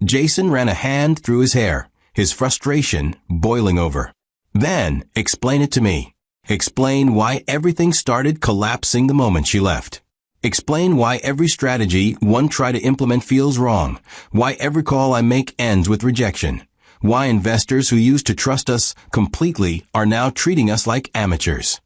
Jason ran a hand through his hair, his frustration boiling over. Then, explain it to me. Explain why everything started collapsing the moment she left. Explain why every strategy one try to implement feels wrong, why every call I make ends with rejection, why investors who used to trust us completely are now treating us like amateurs.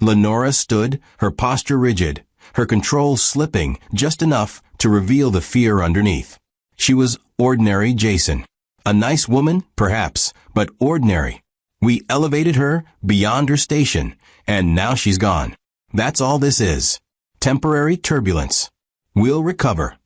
Lenora stood, her posture rigid, her control slipping just enough to reveal the fear underneath. She was ordinary Jason. A nice woman, perhaps, but ordinary. We elevated her beyond her station, and now she's gone. That's all this is. Temporary turbulence. We'll recover.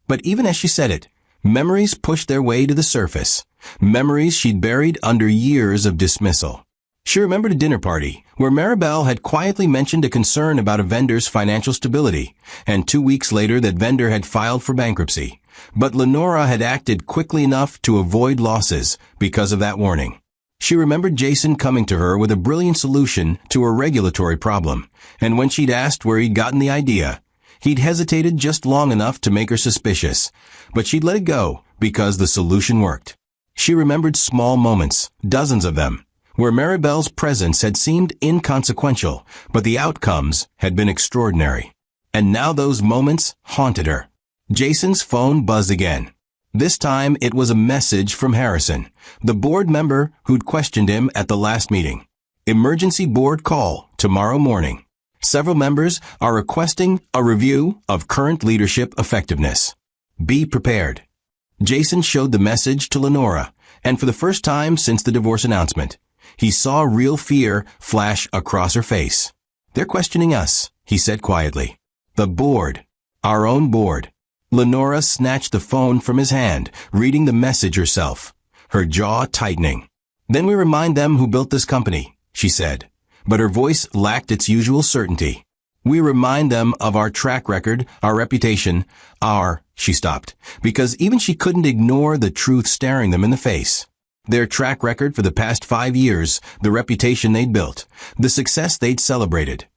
But even as she said it, memories pushed their way to the surface. Memories she'd buried under years of dismissal. She remembered a dinner party where Maribel had quietly mentioned a concern about a vendor's financial stability, and 2 weeks later that vendor had filed for bankruptcy. But Lenora had acted quickly enough to avoid losses because of that warning. She remembered Jason coming to her with a brilliant solution to a regulatory problem, and when she'd asked where he'd gotten the idea, he'd hesitated just long enough to make her suspicious, but she'd let it go because the solution worked. She remembered small moments, dozens of them, where Maribel's presence had seemed inconsequential, but the outcomes had been extraordinary. And now those moments haunted her. Jason's phone buzzed again. This time it was a message from Harrison, the board member who'd questioned him at the last meeting. Emergency board call tomorrow morning. Several members are requesting a review of current leadership effectiveness. Be prepared. Jason showed the message to Lenora, and for the first time since the divorce announcement, he saw real fear flash across her face. They're questioning us, he said quietly. The board. Our own board. Lenora snatched the phone from his hand, reading the message herself, her jaw tightening. Then we remind them who built this company, she said, but her voice lacked its usual certainty. We remind them of our track record, our reputation, she stopped, because even she couldn't ignore the truth staring them in the face. Their track record for the past 5 years, the reputation they'd built, the success they'd celebrated.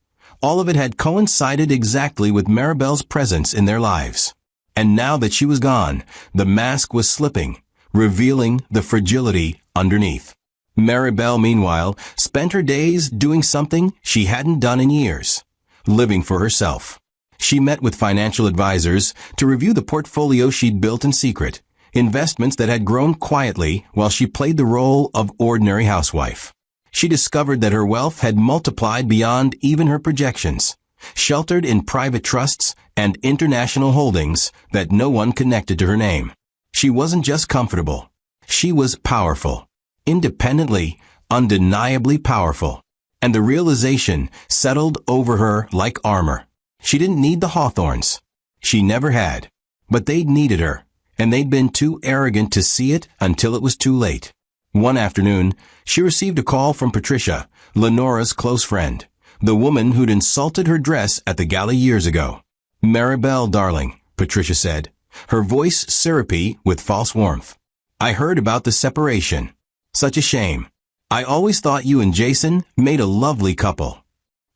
All of it had coincided exactly with Maribel's presence in their lives. And now that she was gone, the mask was slipping, revealing the fragility underneath. Maribel, meanwhile, spent her days doing something she hadn't done in years, living for herself. She met with financial advisors to review the portfolio she'd built in secret, investments that had grown quietly while she played the role of ordinary housewife. She discovered that her wealth had multiplied beyond even her projections, sheltered in private trusts and international holdings that no one connected to her name. She wasn't just comfortable. She was powerful. Independently, undeniably powerful. And the realization settled over her like armor. She didn't need the Hawthorns. She never had. But they'd needed her, and they'd been too arrogant to see it until it was too late. One afternoon, she received a call from Patricia, Lenora's close friend, the woman who'd insulted her dress at the gala years ago. "Maribel, darling," Patricia said, her voice syrupy with false warmth. "I heard about the separation. Such a shame. I always thought you and Jason made a lovely couple."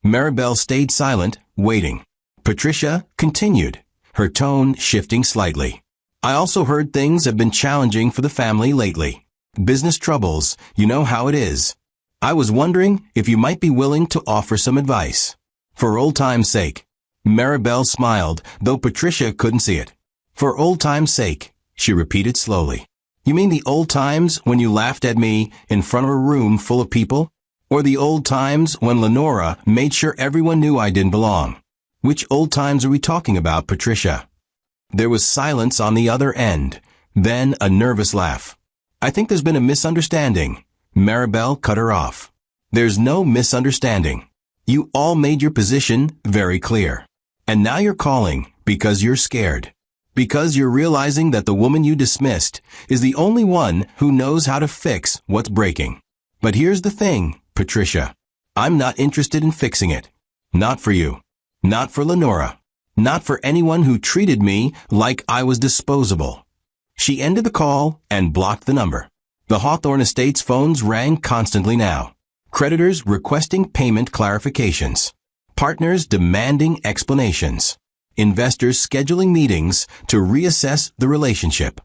Maribel stayed silent, waiting. Patricia continued, her tone shifting slightly. "I also heard things have been challenging for the family lately. Business troubles, you know how it is. I was wondering if you might be willing to offer some advice. For old time's sake." Maribel smiled, though Patricia couldn't see it. "For old time's sake," she repeated slowly. "You mean the old times when you laughed at me in front of a room full of people? Or the old times when Lenora made sure everyone knew I didn't belong? Which old times are we talking about, Patricia?" There was silence on the other end, then a nervous laugh. "I think there's been a misunderstanding." Maribel cut her off. "There's no misunderstanding. You all made your position very clear. And now you're calling because you're scared. Because you're realizing that the woman you dismissed is the only one who knows how to fix what's breaking. But here's the thing, Patricia. I'm not interested in fixing it. Not for you. Not for Lenora. Not for anyone who treated me like I was disposable." She ended the call and blocked the number. The Hawthorne Estates phones rang constantly now. Creditors requesting payment clarifications. Partners demanding explanations. Investors scheduling meetings to reassess the relationship.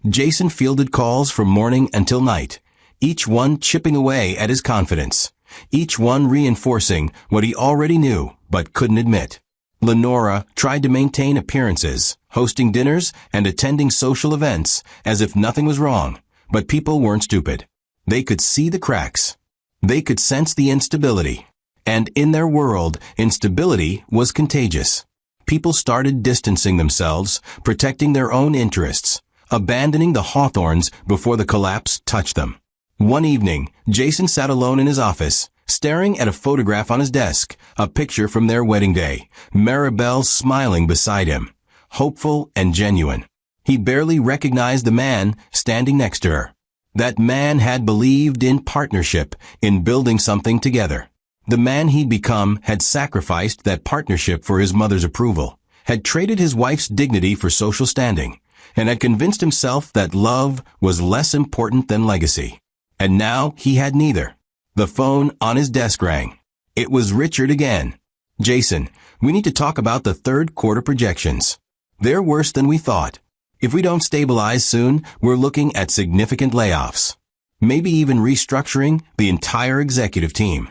Jason fielded calls from morning until night, each one chipping away at his confidence, each one reinforcing what he already knew but couldn't admit. Lenora tried to maintain appearances, hosting dinners and attending social events as if nothing was wrong, but people weren't stupid. They could see the cracks. They could sense the instability. And in their world, instability was contagious. People started distancing themselves, protecting their own interests, abandoning the Hawthorns before the collapse touched them. One evening, Jason sat alone in his office, staring at a photograph on his desk, a picture from their wedding day, Maribel smiling beside him, hopeful and genuine. He barely recognized the man standing next to her. That man had believed in partnership, in building something together. The man he'd become had sacrificed that partnership for his mother's approval, had traded his wife's dignity for social standing, and had convinced himself that love was less important than legacy. And now he had neither. The phone on his desk rang. It was Richard again. "Jason, we need to talk about the third quarter projections. They're worse than we thought. If we don't stabilize soon, we're looking at significant layoffs. Maybe even restructuring the entire executive team."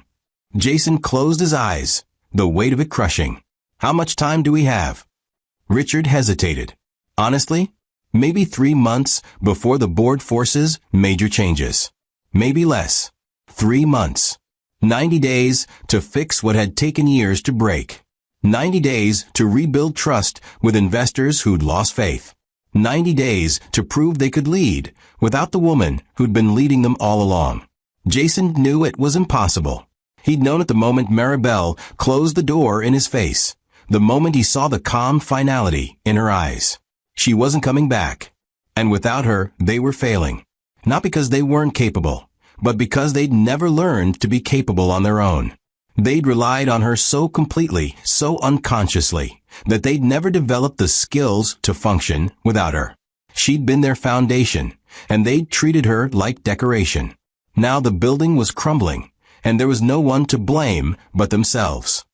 Jason closed his eyes, the weight of it crushing. "How much time do we have?" Richard hesitated. "Honestly, maybe 3 months before the board forces major changes. Maybe less. 3 months. 90 days to fix what had taken years to break. 90 days to rebuild trust with investors who'd lost faith. 90 days to prove they could lead without the woman who'd been leading them all along." Jason knew it was impossible. He'd known it the moment Maribel closed the door in his face, the moment he saw the calm finality in her eyes. She wasn't coming back. And without her, they were failing. Not because they weren't capable, but because they'd never learned to be capable on their own. They'd relied on her so completely, so unconsciously, that they'd never developed the skills to function without her. She'd been their foundation, and they'd treated her like decoration. Now the building was crumbling, and there was no one to blame but themselves.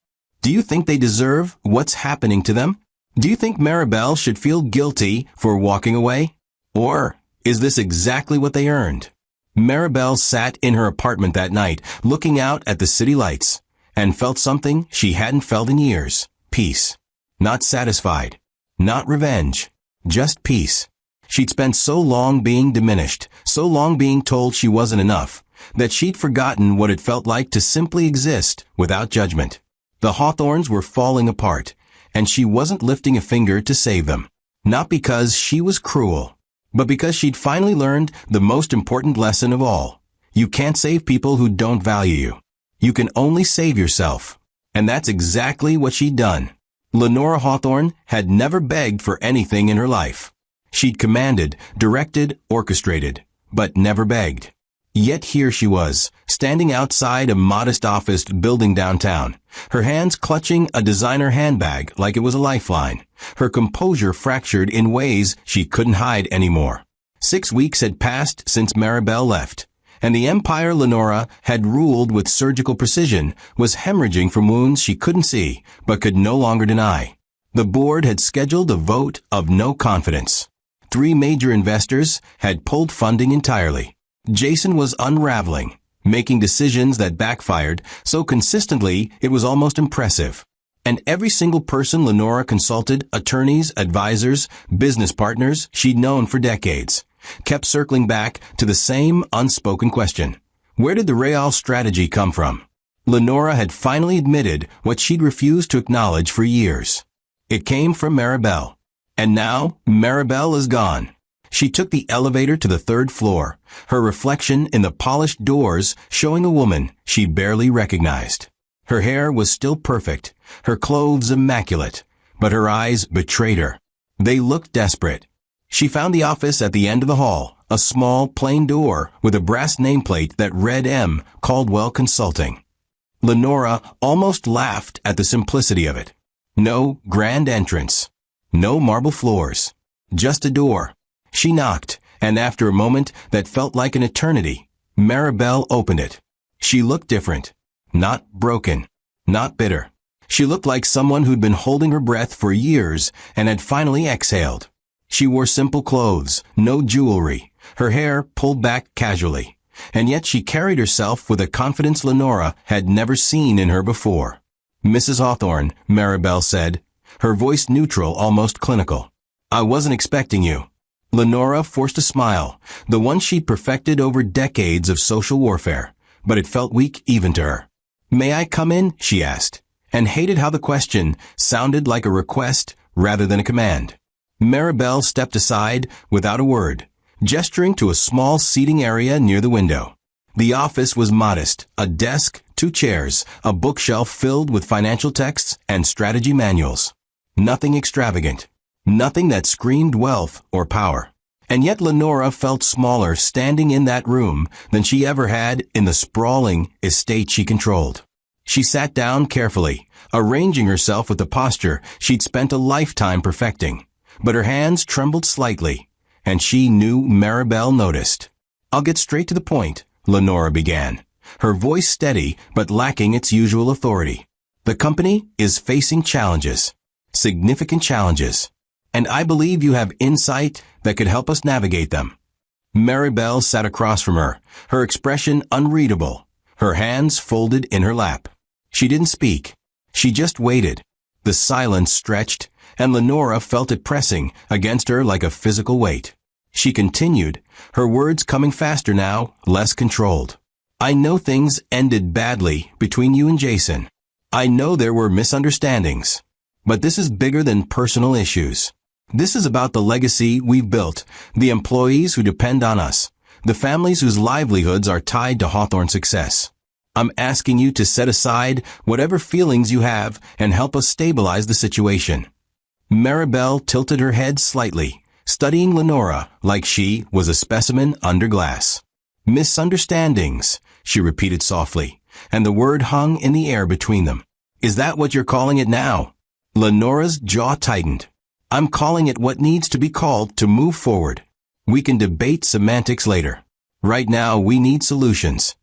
Do you think they deserve what's happening to them? Do you think Maribel should feel guilty for walking away? Or is this exactly what they earned? Maribel sat in her apartment that night, looking out at the city lights, and felt something she hadn't felt in years. Peace. Not satisfied. Not revenge. Just peace. She'd spent so long being diminished, so long being told she wasn't enough, that she'd forgotten what it felt like to simply exist without judgment. The Hawthorns were falling apart, and she wasn't lifting a finger to save them. Not because she was cruel, but because she'd finally learned the most important lesson of all. You can't save people who don't value you. You can only save yourself. And that's exactly what she'd done. Lenora Hawthorne had never begged for anything in her life. She'd commanded, directed, orchestrated, but never begged. Yet here she was, standing outside a modest office building downtown, her hands clutching a designer handbag like it was a lifeline, her composure fractured in ways she couldn't hide anymore. 6 weeks had passed since Maribel left, and the empire Lenora had ruled with surgical precision was hemorrhaging from wounds she couldn't see but could no longer deny. The board had scheduled a vote of no confidence. 3 major investors had pulled funding entirely. Jason was unraveling, making decisions that backfired so consistently it was almost impressive. And every single person Lenora consulted, attorneys, advisors, business partners she'd known for decades, kept circling back to the same unspoken question. Where did the Real strategy come from? Lenora had finally admitted what she'd refused to acknowledge for years. It came from Maribel. And now, Maribel is gone. She took the elevator to the 3rd floor, her reflection in the polished doors showing a woman she barely recognized. Her hair was still perfect, her clothes immaculate, but her eyes betrayed her. They looked desperate. She found the office at the end of the hall, a small, plain door with a brass nameplate that read M. Caldwell Consulting. Lenora almost laughed at the simplicity of it. No grand entrance. No marble floors. Just a door. She knocked, and after a moment that felt like an eternity, Maribel opened it. She looked different. Not broken. Not bitter. She looked like someone who'd been holding her breath for years and had finally exhaled. She wore simple clothes, no jewelry, her hair pulled back casually, and yet she carried herself with a confidence Lenora had never seen in her before. "Mrs. Hawthorne," Maribel said, her voice neutral, almost clinical. "I wasn't expecting you." Lenora forced a smile, the one she'd perfected over decades of social warfare, but it felt weak even to her. "May I come in?" she asked, and hated how the question sounded like a request rather than a command. Maribel stepped aside without a word, gesturing to a small seating area near the window. The office was modest, a desk, 2 chairs, a bookshelf filled with financial texts and strategy manuals. Nothing extravagant. Nothing that screamed wealth or power. And yet Lenora felt smaller standing in that room than she ever had in the sprawling estate she controlled. She sat down carefully, arranging herself with the posture she'd spent a lifetime perfecting. But her hands trembled slightly, and she knew Maribel noticed. "I'll get straight to the point," Lenora began, her voice steady but lacking its usual authority. "The company is facing challenges. Significant challenges. And I believe you have insight that could help us navigate them." Maribel sat across from her, her expression unreadable, her hands folded in her lap. She didn't speak. She just waited. The silence stretched, and Lenora felt it pressing against her like a physical weight. She continued, her words coming faster now, less controlled. "I know things ended badly between you and Jason. I know there were misunderstandings. But this is bigger than personal issues. This is about the legacy we've built, the employees who depend on us, the families whose livelihoods are tied to Hawthorne's success. I'm asking you to set aside whatever feelings you have and help us stabilize the situation." Maribel tilted her head slightly, studying Lenora like she was a specimen under glass. "Misunderstandings," she repeated softly, and the word hung in the air between them. "Is that what you're calling it now?" Lenora's jaw tightened. "I'm calling it what needs to be called to move forward. We can debate semantics later. Right now, we need solutions."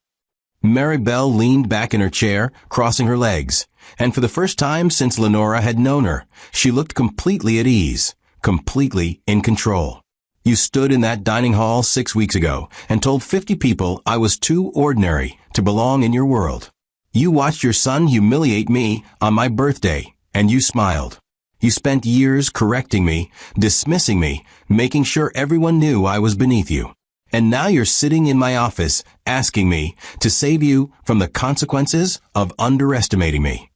Maribel leaned back in her chair, crossing her legs, and for the first time since Lenora had known her, she looked completely at ease, completely in control. "You stood in that dining hall 6 weeks ago and told 50 people I was too ordinary to belong in your world. You watched your son humiliate me on my birthday, and you smiled. You spent years correcting me, dismissing me, making sure everyone knew I was beneath you. And now you're sitting in my office asking me to save you from the consequences of underestimating me."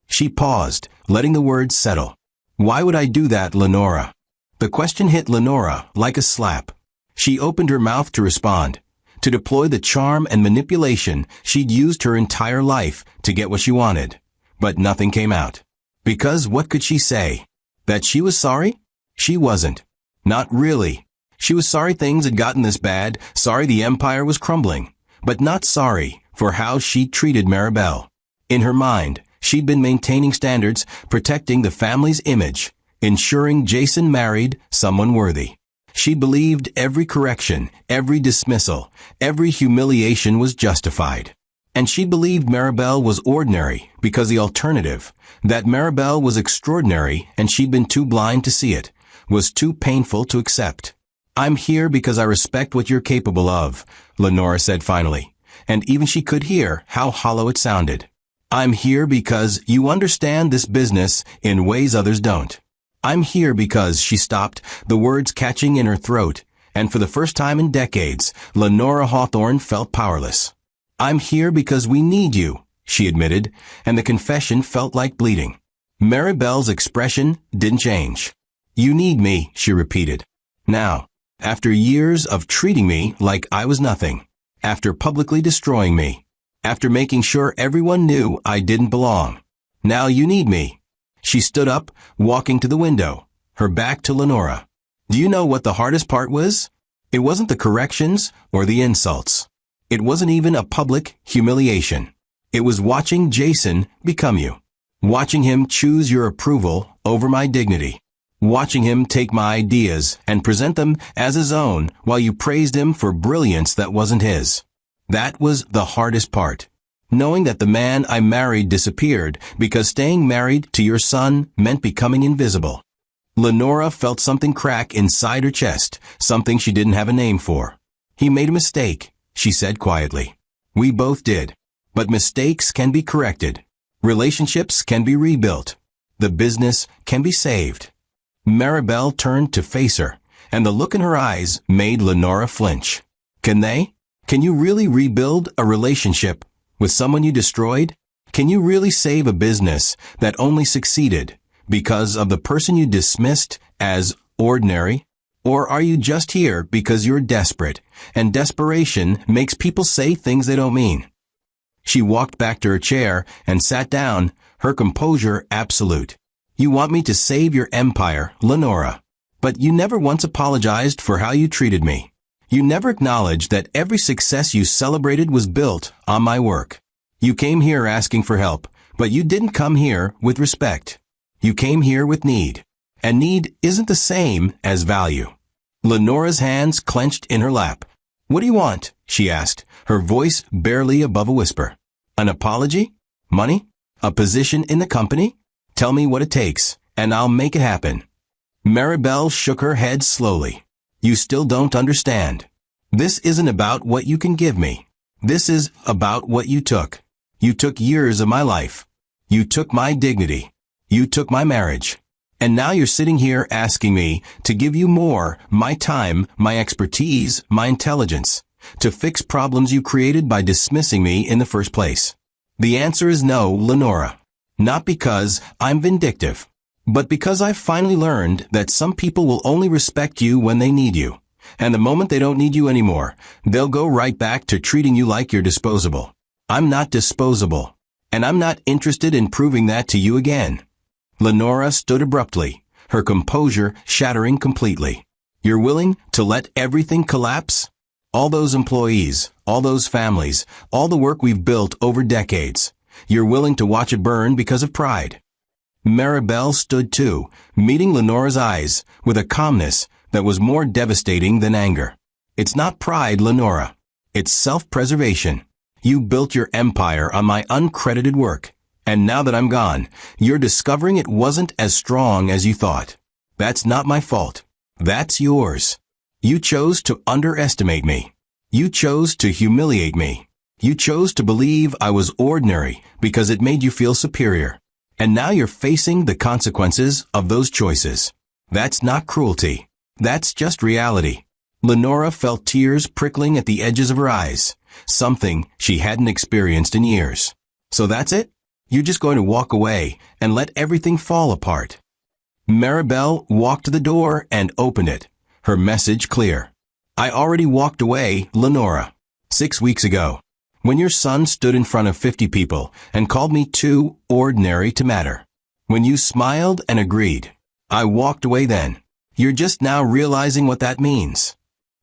She paused, letting the words settle. "Why would I do that, Lenora?" The question hit Lenora like a slap. She opened her mouth to respond, to deploy the charm and manipulation she'd used her entire life to get what she wanted. But nothing came out. Because what could she say? That she was sorry? She wasn't. Not really. She was sorry things had gotten this bad, sorry the empire was crumbling, but not sorry for how she'd treated Maribel. In her mind, she'd been maintaining standards, protecting the family's image, ensuring Jason married someone worthy. She believed every correction, every dismissal, every humiliation was justified. And she believed Maribel was ordinary because the alternative, that Maribel was extraordinary and she'd been too blind to see it, was too painful to accept. "I'm here because I respect what you're capable of," Lenora said finally, and even she could hear how hollow it sounded. "I'm here because you understand this business in ways others don't. I'm here because," she stopped, the words catching in her throat, and for the first time in decades, Lenora Hawthorne felt powerless. "I'm here because we need you," she admitted, and the confession felt like bleeding. Maribel's expression didn't change. "You need me," she repeated. "Now, after years of treating me like I was nothing, after publicly destroying me, after making sure everyone knew I didn't belong, now you need me." She stood up, walking to the window, her back to Lenora. "Do you know what the hardest part was? It wasn't the corrections or the insults. It wasn't even a public humiliation. It was watching Jason become you. Watching him choose your approval over my dignity. Watching him take my ideas and present them as his own while you praised him for brilliance that wasn't his. That was the hardest part. Knowing that the man I married disappeared because staying married to your son meant becoming invisible." Lenora felt something crack inside her chest, something she didn't have a name for. "He made a mistake," she said quietly. "We both did. But mistakes can be corrected. Relationships can be rebuilt. The business can be saved." Maribel turned to face her, and the look in her eyes made Lenora flinch. "Can they? Can you really rebuild a relationship with someone you destroyed? Can you really save a business that only succeeded because of the person you dismissed as ordinary? Or are you just here because you're desperate, and desperation makes people say things they don't mean?" She walked back to her chair and sat down, her composure absolute. "You want me to save your empire, Lenora. But you never once apologized for how you treated me. You never acknowledged that every success you celebrated was built on my work. You came here asking for help, but you didn't come here with respect. You came here with need. And need isn't the same as value." Lenora's hands clenched in her lap. "What do you want?" she asked, her voice barely above a whisper. "An apology? Money? A position in the company? Tell me what it takes, and I'll make it happen." Maribel shook her head slowly. "You still don't understand. This isn't about what you can give me. This is about what you took. You took years of my life. You took my dignity. You took my marriage. And now you're sitting here asking me to give you more, my time, my expertise, my intelligence, to fix problems you created by dismissing me in the first place." The answer is no, Lenora. Not because I'm vindictive, but because I've finally learned that some people will only respect you when they need you. And the moment they don't need you anymore, they'll go right back to treating you like you're disposable. I'm not disposable, and I'm not interested in proving that to you again. Lenora stood abruptly, her composure shattering completely. "You're willing to let everything collapse? All those employees, all those families, all the work we've built over decades. You're willing to watch it burn because of pride?" Maribel stood too, meeting Lenora's eyes with a calmness that was more devastating than anger. "It's not pride, Lenora. It's self-preservation. You built your empire on my uncredited work, and now that I'm gone, you're discovering it wasn't as strong as you thought. That's not my fault. That's yours. You chose to underestimate me. You chose to humiliate me. You chose to believe I was ordinary because it made you feel superior. And now you're facing the consequences of those choices. That's not cruelty. That's just reality." Lenora felt tears prickling at the edges of her eyes, something she hadn't experienced in years. "So that's it? You're just going to walk away and let everything fall apart?" Maribel walked to the door and opened it, her message clear. I already walked away, Lenora. 6 weeks ago. When your son stood in front of 50 people and called me too ordinary to matter. When you smiled and agreed. I walked away then. You're just now realizing what that means.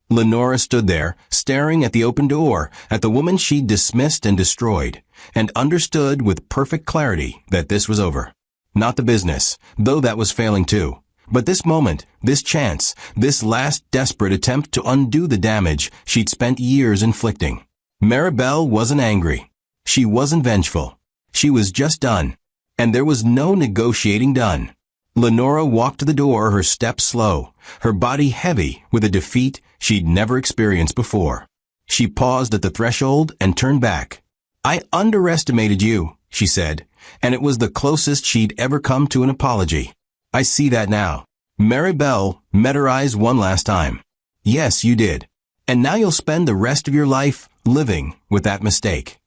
Lenora stood there, staring at the open door, at the woman she'd dismissed and destroyed, and understood with perfect clarity that this was over. Not the business, though that was failing too. But this moment, this chance, this last desperate attempt to undo the damage she'd spent years inflicting. Maribel wasn't angry. She wasn't vengeful. She was just done. And there was no negotiating done. Lenora walked to the door, her steps slow, her body heavy with a defeat she'd never experienced before. She paused at the threshold and turned back. I underestimated you, she said, and it was the closest she'd ever come to an apology. I see that now. Maribel met her eyes one last time. Yes, you did. And now you'll spend the rest of your life living with that mistake.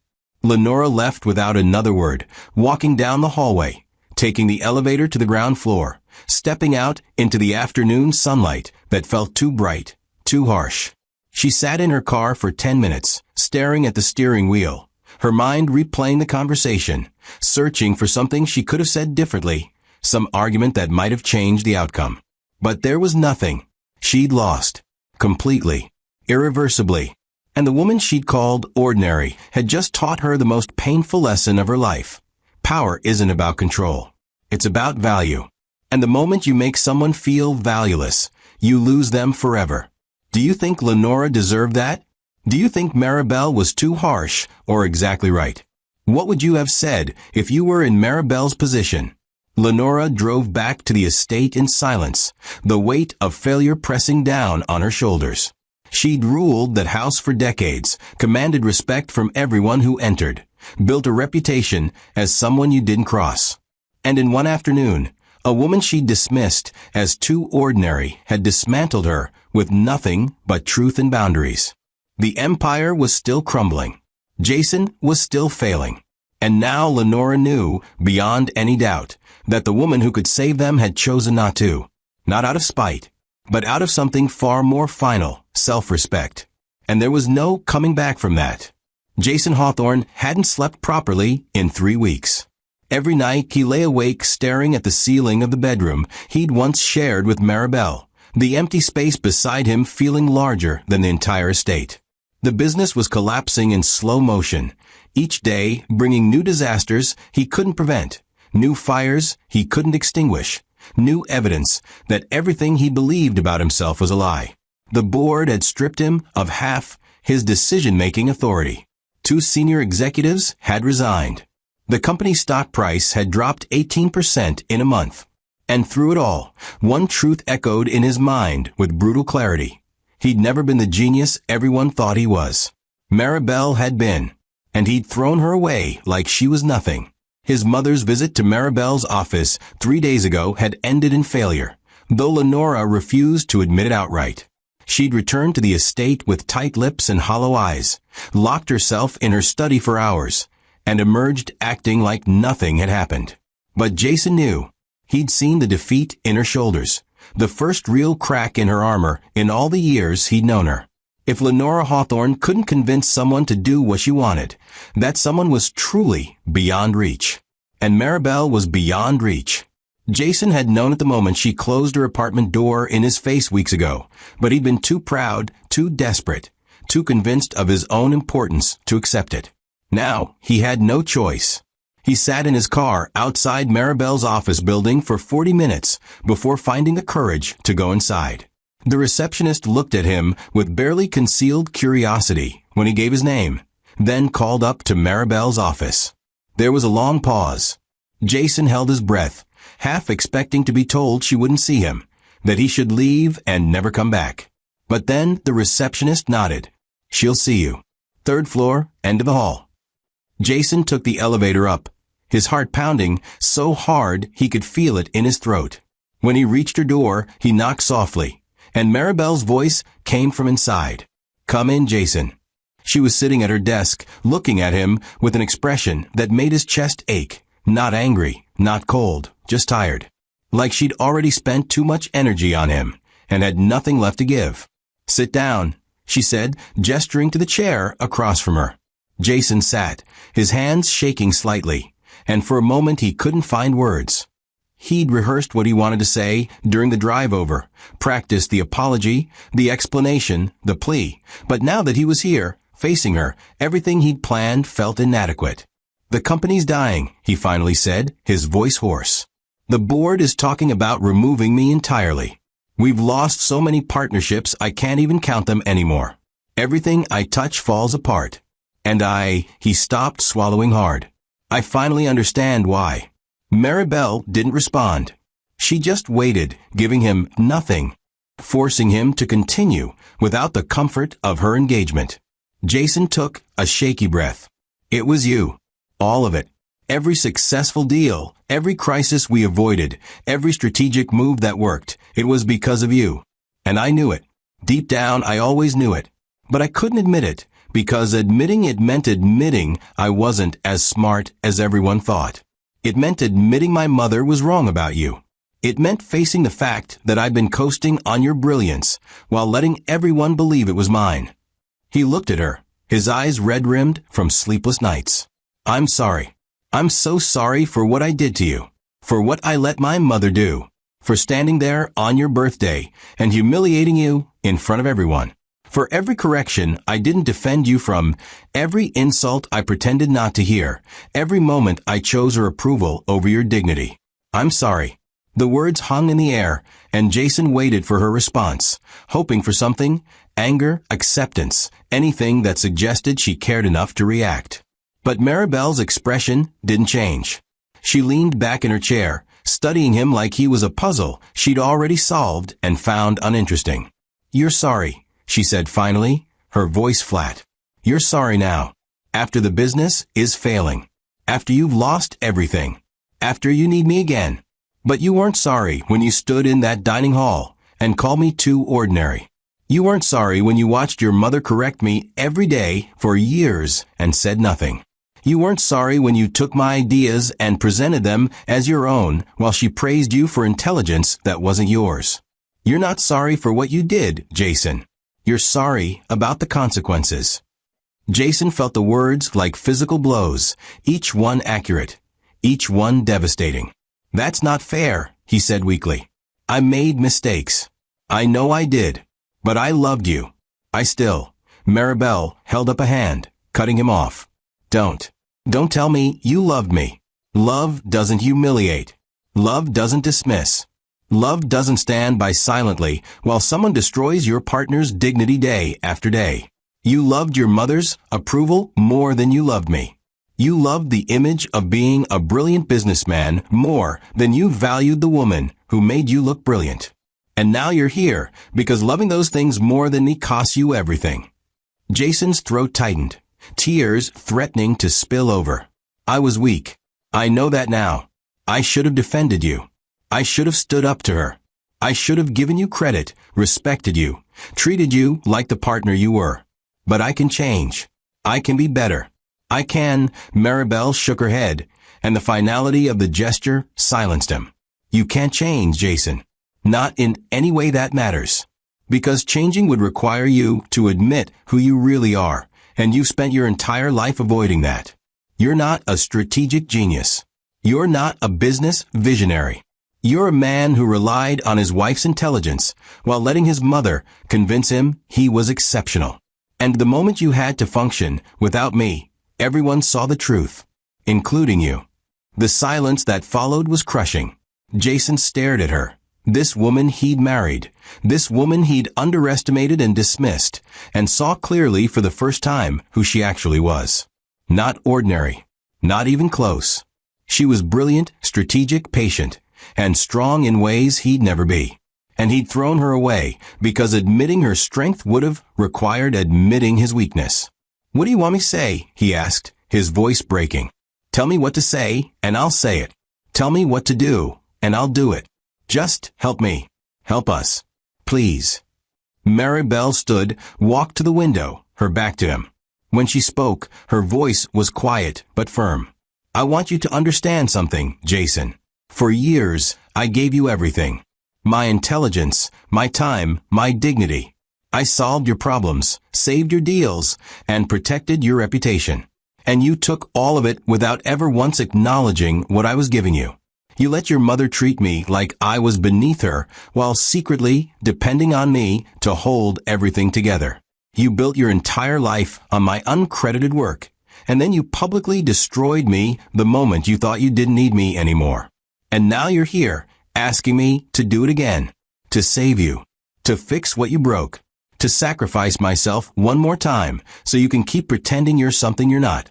Lenora left without another word, walking down the hallway, taking the elevator to the ground floor, stepping out into the afternoon sunlight that felt too bright, too harsh. She sat in her car for 10 minutes, staring at the steering wheel, her mind replaying the conversation, searching for something she could have said differently, some argument that might have changed the outcome. But there was nothing. She'd lost. Completely. Irreversibly. And the woman she'd called ordinary had just taught her the most painful lesson of her life. Power isn't about control. It's about value. And the moment you make someone feel valueless, you lose them forever. Do you think Lenora deserved that? Do you think Maribel was too harsh or exactly right? What would you have said if you were in Maribel's position? Lenora drove back to the estate in silence, the weight of failure pressing down on her shoulders. She'd ruled that house for decades, commanded respect from everyone who entered, built a reputation as someone you didn't cross. And in one afternoon, a woman she'd dismissed as too ordinary had dismantled her with nothing but truth and boundaries. The empire was still crumbling. Jason was still failing. And now Lenora knew, beyond any doubt, that the woman who could save them had chosen not to. Not out of spite, but out of something far more final, self-respect. And there was no coming back from that. Jason Hawthorne hadn't slept properly in 3 weeks. Every night he lay awake staring at the ceiling of the bedroom he'd once shared with Maribel, the empty space beside him feeling larger than the entire estate. The business was collapsing in slow motion, each day bringing new disasters he couldn't prevent, new fires he couldn't extinguish, new evidence that everything he believed about himself was a lie. The board had stripped him of half his decision-making authority. 2 senior executives had resigned. The company's stock price had dropped 18% in a month. And through it all, one truth echoed in his mind with brutal clarity. He'd never been the genius everyone thought he was. Maribel had been, and he'd thrown her away like she was nothing. His mother's visit to Maribel's office 3 days ago had ended in failure, though Lenora refused to admit it outright. She'd returned to the estate with tight lips and hollow eyes, locked herself in her study for hours, and emerged acting like nothing had happened. But Jason knew. He'd seen the defeat in her shoulders, the first real crack in her armor in all the years he'd known her. If Lenora Hawthorne couldn't convince someone to do what she wanted, that someone was truly beyond reach. And Maribel was beyond reach. Jason had known at the moment she closed her apartment door in his face weeks ago, but he'd been too proud, too desperate, too convinced of his own importance to accept it. Now, he had no choice. He sat in his car outside Maribel's office building for 40 minutes before finding the courage to go inside. The receptionist looked at him with barely concealed curiosity when he gave his name, then called up to Maribel's office. There was a long pause. Jason held his breath, half expecting to be told she wouldn't see him, that he should leave and never come back. But then the receptionist nodded. She'll see you. 3rd floor, end of the hall. Jason took the elevator up, his heart pounding so hard he could feel it in his throat. When he reached her door, he knocked softly, and Maribel's voice came from inside. Come in, Jason. She was sitting at her desk, looking at him with an expression that made his chest ache. Not angry, not cold, just tired. like she'd already spent too much energy on him and had nothing left to give. "Sit down," she said, gesturing to the chair across from her. Jason sat, his hands shaking slightly, and for a moment he couldn't find words. He'd rehearsed what he wanted to say during the drive over, practiced the apology, the explanation, the plea, but now that he was here, facing her, everything he'd planned felt inadequate. "The company's dying," he finally said, his voice hoarse. "The board is talking about removing me entirely. We've lost so many partnerships I can't even count them anymore. Everything I touch falls apart. And he stopped, swallowing hard. "I finally understand why." Maribel didn't respond. She just waited, giving him nothing, forcing him to continue without the comfort of her engagement. Jason took a shaky breath. "It was you. All of it. Every successful deal, every crisis we avoided, every strategic move that worked, it was because of you. And I knew it. Deep down, I always knew it. But I couldn't admit it, because admitting it meant admitting I wasn't as smart as everyone thought. It meant admitting my mother was wrong about you. It meant facing the fact that I'd been coasting on your brilliance while letting everyone believe it was mine." He looked at her, his eyes red-rimmed from sleepless nights. "I'm sorry. I'm so sorry for what I did to you, for what I let my mother do, for standing there on your birthday and humiliating you in front of everyone, for every correction I didn't defend you from, every insult I pretended not to hear, every moment I chose her approval over your dignity. I'm sorry." The words hung in the air, and Jason waited for her response, hoping for something, anger, acceptance, anything that suggested she cared enough to react. But Maribel's expression didn't change. She leaned back in her chair, studying him like he was a puzzle she'd already solved and found uninteresting. "You're sorry," she said finally, her voice flat. "You're sorry now. After the business is failing. After you've lost everything. After you need me again. But you weren't sorry when you stood in that dining hall and called me too ordinary. You weren't sorry when you watched your mother correct me every day for years and said nothing. You weren't sorry when you took my ideas and presented them as your own while she praised you for intelligence that wasn't yours. You're not sorry for what you did, Jason. You're sorry about the consequences." Jason felt the words like physical blows, each one accurate, each one devastating. "That's not fair," he said weakly. "I made mistakes. I know I did. But I loved you. I still." Maribel held up a hand, cutting him off. Don't tell me you loved me. Love doesn't humiliate. Love doesn't dismiss. Love doesn't stand by silently while someone destroys your partner's dignity day after day. You loved your mother's approval more than you loved me. You loved the image of being a brilliant businessman more than you valued the woman who made you look brilliant. And now you're here because loving those things more than me costs you everything." Jason's throat tightened, tears threatening to spill over. "I was weak. I know that now. I should have defended you. I should have stood up to her. I should have given you credit, respected you, treated you like the partner you were. But I can change. I can be better. I can." Maribel shook her head, and the finality of the gesture silenced him. "You can't change, Jason. Not in any way that matters. Because changing would require you to admit who you really are, and you've spent your entire life avoiding that. You're not a strategic genius. You're not a business visionary. You're a man who relied on his wife's intelligence while letting his mother convince him he was exceptional. And the moment you had to function without me, everyone saw the truth, including you." The silence that followed was crushing. Jason stared at her. This woman he'd married, this woman he'd underestimated and dismissed, and saw clearly for the first time who she actually was. Not ordinary, not even close. She was brilliant, strategic, patient, and strong in ways he'd never be. And he'd thrown her away because admitting her strength would have required admitting his weakness. "What do you want me to say?" he asked, his voice breaking. "Tell me what to say, and I'll say it. Tell me what to do, and I'll do it. Just help me. Help us. Please." Maribel stood, walked to the window, her back to him. When she spoke, her voice was quiet but firm. "I want you to understand something, Jason. For years, I gave you everything. My intelligence, my time, my dignity. I solved your problems, saved your deals, and protected your reputation. And you took all of it without ever once acknowledging what I was giving you. You let your mother treat me like I was beneath her, while secretly depending on me to hold everything together. You built your entire life on my uncredited work, and then you publicly destroyed me the moment you thought you didn't need me anymore. And now you're here, asking me to do it again, to save you, to fix what you broke, to sacrifice myself one more time so you can keep pretending you're something you're not.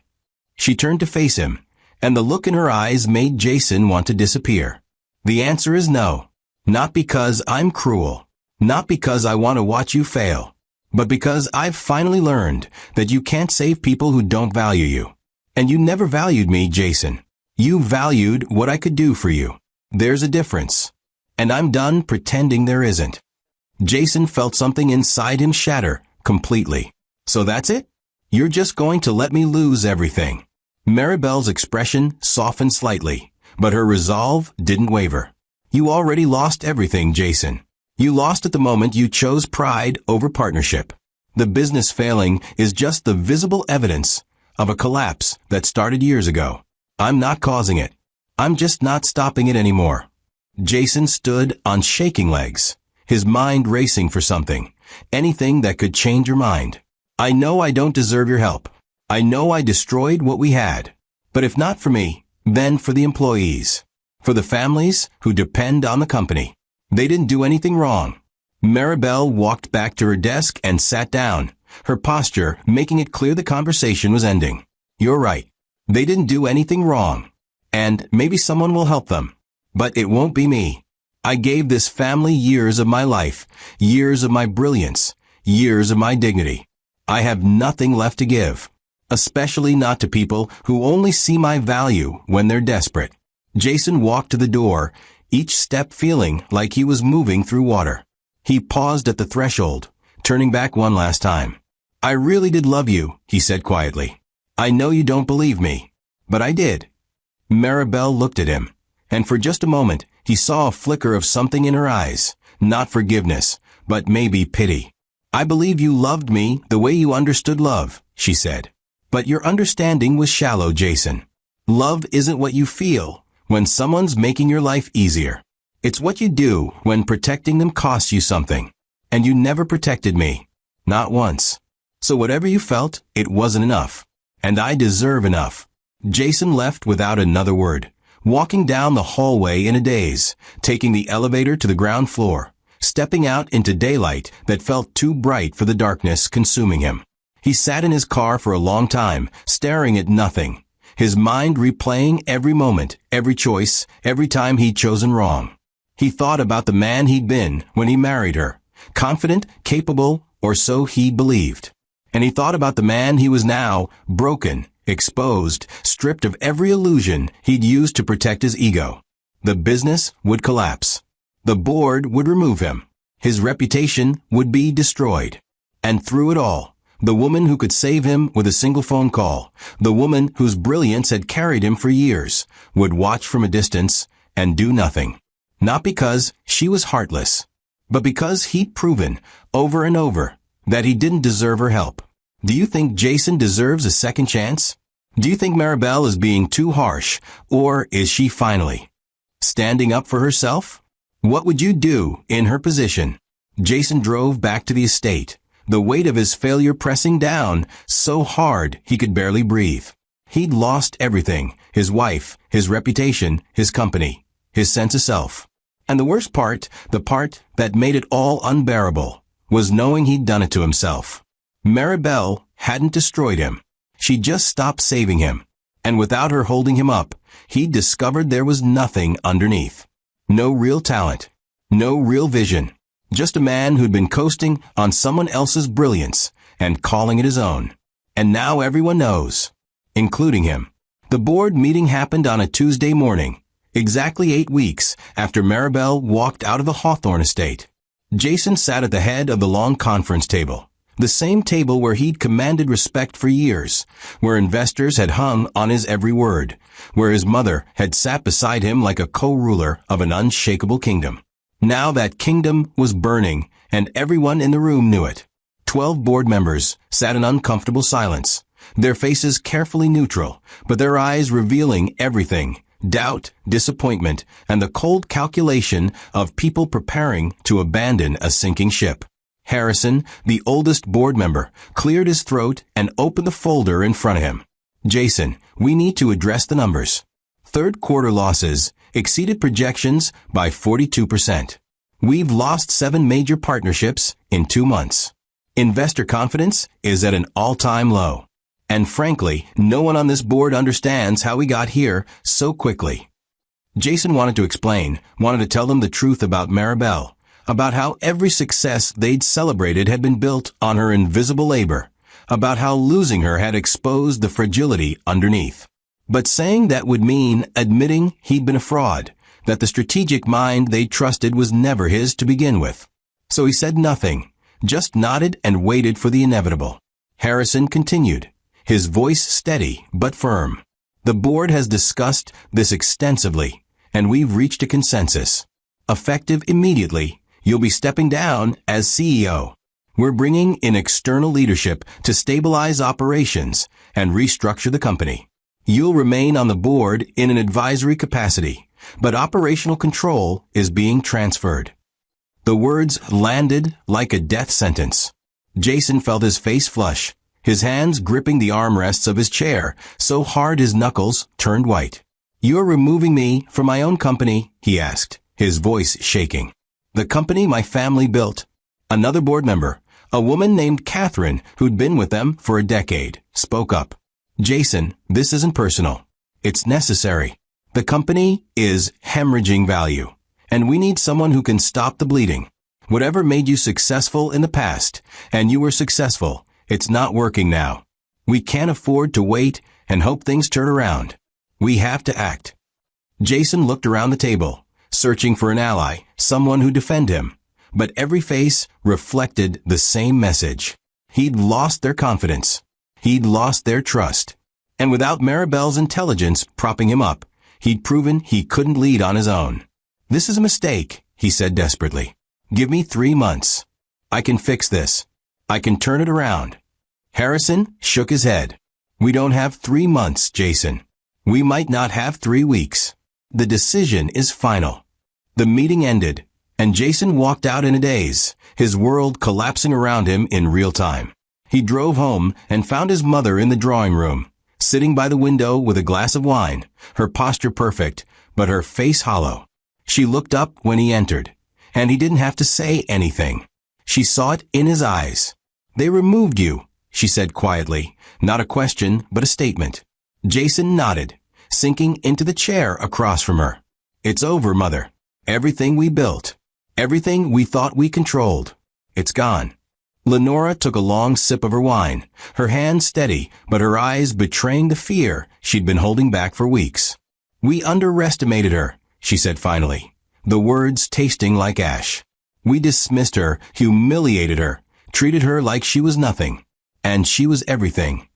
She turned to face him, and the look in her eyes made Jason want to disappear. The answer is no. Not because I'm cruel. Not because I want to watch you fail. But because I've finally learned that you can't save people who don't value you. And you never valued me, Jason. You valued what I could do for you. There's a difference. And I'm done pretending there isn't. Jason felt something inside him shatter completely. So that's it? You're just going to let me lose everything. Maribel's expression softened slightly, but her resolve didn't waver. You already lost everything, Jason. You lost at the moment you chose pride over partnership. The business failing is just the visible evidence of a collapse that started years ago. I'm not causing it. I'm just not stopping it anymore. Jason stood on shaking legs, his mind racing for something, anything that could change your mind. I know I don't deserve your help. I know I destroyed what we had. But if not for me, then for the employees. For the families who depend on the company. They didn't do anything wrong. Maribel walked back to her desk and sat down, her posture making it clear the conversation was ending. You're right. They didn't do anything wrong. And maybe someone will help them. But it won't be me. I gave this family years of my life, years of my brilliance, years of my dignity. I have nothing left to give. Especially not to people who only see my value when they're desperate. Jason walked to the door, each step feeling like he was moving through water. He paused at the threshold, turning back one last time. I really did love you, he said quietly. I know you don't believe me, but I did. Maribel looked at him, and for just a moment, he saw a flicker of something in her eyes, not forgiveness, but maybe pity. I believe you loved me the way you understood love, she said. But your understanding was shallow, Jason. Love isn't what you feel when someone's making your life easier. It's what you do when protecting them costs you something. And you never protected me. Not once. So whatever you felt, it wasn't enough. And I deserve enough. Jason left without another word, walking down the hallway in a daze, taking the elevator to the ground floor, stepping out into daylight that felt too bright for the darkness consuming him. He sat in his car for a long time, staring at nothing, his mind replaying every moment, every choice, every time he'd chosen wrong. He thought about the man he'd been when he married her, confident, capable, or so he believed. And he thought about the man he was now, broken, exposed, stripped of every illusion he'd used to protect his ego. The business would collapse. The board would remove him. His reputation would be destroyed. And through it all, the woman who could save him with a single phone call, the woman whose brilliance had carried him for years, would watch from a distance and do nothing. Not because she was heartless, but because he'd proven, over and over, that he didn't deserve her help. Do you think Jason deserves a second chance? Do you think Maribel is being too harsh, or is she finally standing up for herself? What would you do in her position? Jason drove back to the estate, the weight of his failure pressing down so hard he could barely breathe. He'd lost everything, his wife, his reputation, his company, his sense of self. And the worst part, the part that made it all unbearable, was knowing he'd done it to himself. Maribel hadn't destroyed him. She just stopped saving him. And without her holding him up, he'd discovered there was nothing underneath. No real talent. No real vision. Just a man who'd been coasting on someone else's brilliance and calling it his own. And now everyone knows, including him. The board meeting happened on a Tuesday morning, exactly 8 weeks after Maribel walked out of the Hawthorne estate. Jason sat at the head of the long conference table, The same table where he'd commanded respect for years, where investors had hung on his every word, where his mother had sat beside him like a co-ruler of an unshakable kingdom. Now that kingdom was burning, and everyone in the room knew it. 12 board members sat in uncomfortable silence, their faces carefully neutral, but their eyes revealing everything: doubt, disappointment, and the cold calculation of people preparing to abandon a sinking ship. Harrison, the oldest board member, cleared his throat and opened the folder in front of him. Jason, we need to address the numbers. Third quarter losses exceeded projections by 42%. We've lost 7 major partnerships in 2 months. Investor confidence is at an all-time low. And frankly, no one on this board understands how we got here so quickly. Jason wanted to explain, wanted to tell them the truth about Maribel, about how every success they'd celebrated had been built on her invisible labor, about how losing her had exposed the fragility underneath. But saying that would mean admitting he'd been a fraud, that the strategic mind they trusted was never his to begin with. So he said nothing, just nodded and waited for the inevitable. Harrison continued, his voice steady but firm. The board has discussed this extensively, and we've reached a consensus. Effective immediately, you'll be stepping down as CEO. We're bringing in external leadership to stabilize operations and restructure the company. You'll remain on the board in an advisory capacity, but operational control is being transferred. The words landed like a death sentence. Jason felt his face flush, his hands gripping the armrests of his chair so hard his knuckles turned white. You're removing me from my own company? He asked, his voice shaking. The company my family built. Another board member, a woman named Catherine, who'd been with them for a decade, spoke up. Jason, this isn't personal. It's necessary. The company is hemorrhaging value, and we need someone who can stop the bleeding. Whatever made you successful in the past, and you were successful, it's not working now. We can't afford to wait and hope things turn around. We have to act. Jason looked around the table, searching for an ally, someone who'd defend him. But every face reflected the same message. He'd lost their confidence. He'd lost their trust. And without Maribel's intelligence propping him up, he'd proven he couldn't lead on his own. This is a mistake, he said desperately. Give me 3 months. I can fix this. I can turn it around. Harrison shook his head. We don't have 3 months, Jason. We might not have 3 weeks. The decision is final. The meeting ended, and Jason walked out in a daze, his world collapsing around him in real time. He drove home and found his mother in the drawing room, sitting by the window with a glass of wine, her posture perfect, but her face hollow. She looked up when he entered, and he didn't have to say anything. She saw it in his eyes. They removed you, she said quietly, not a question but a statement. Jason nodded, sinking into the chair across from her. It's over, Mother. Everything we built, everything we thought we controlled, it's gone. Lenora took a long sip of her wine, her hand steady, but her eyes betraying the fear she'd been holding back for weeks. We underestimated her, she said finally, the words tasting like ash. We dismissed her, humiliated her, treated her like she was nothing. And she was everything.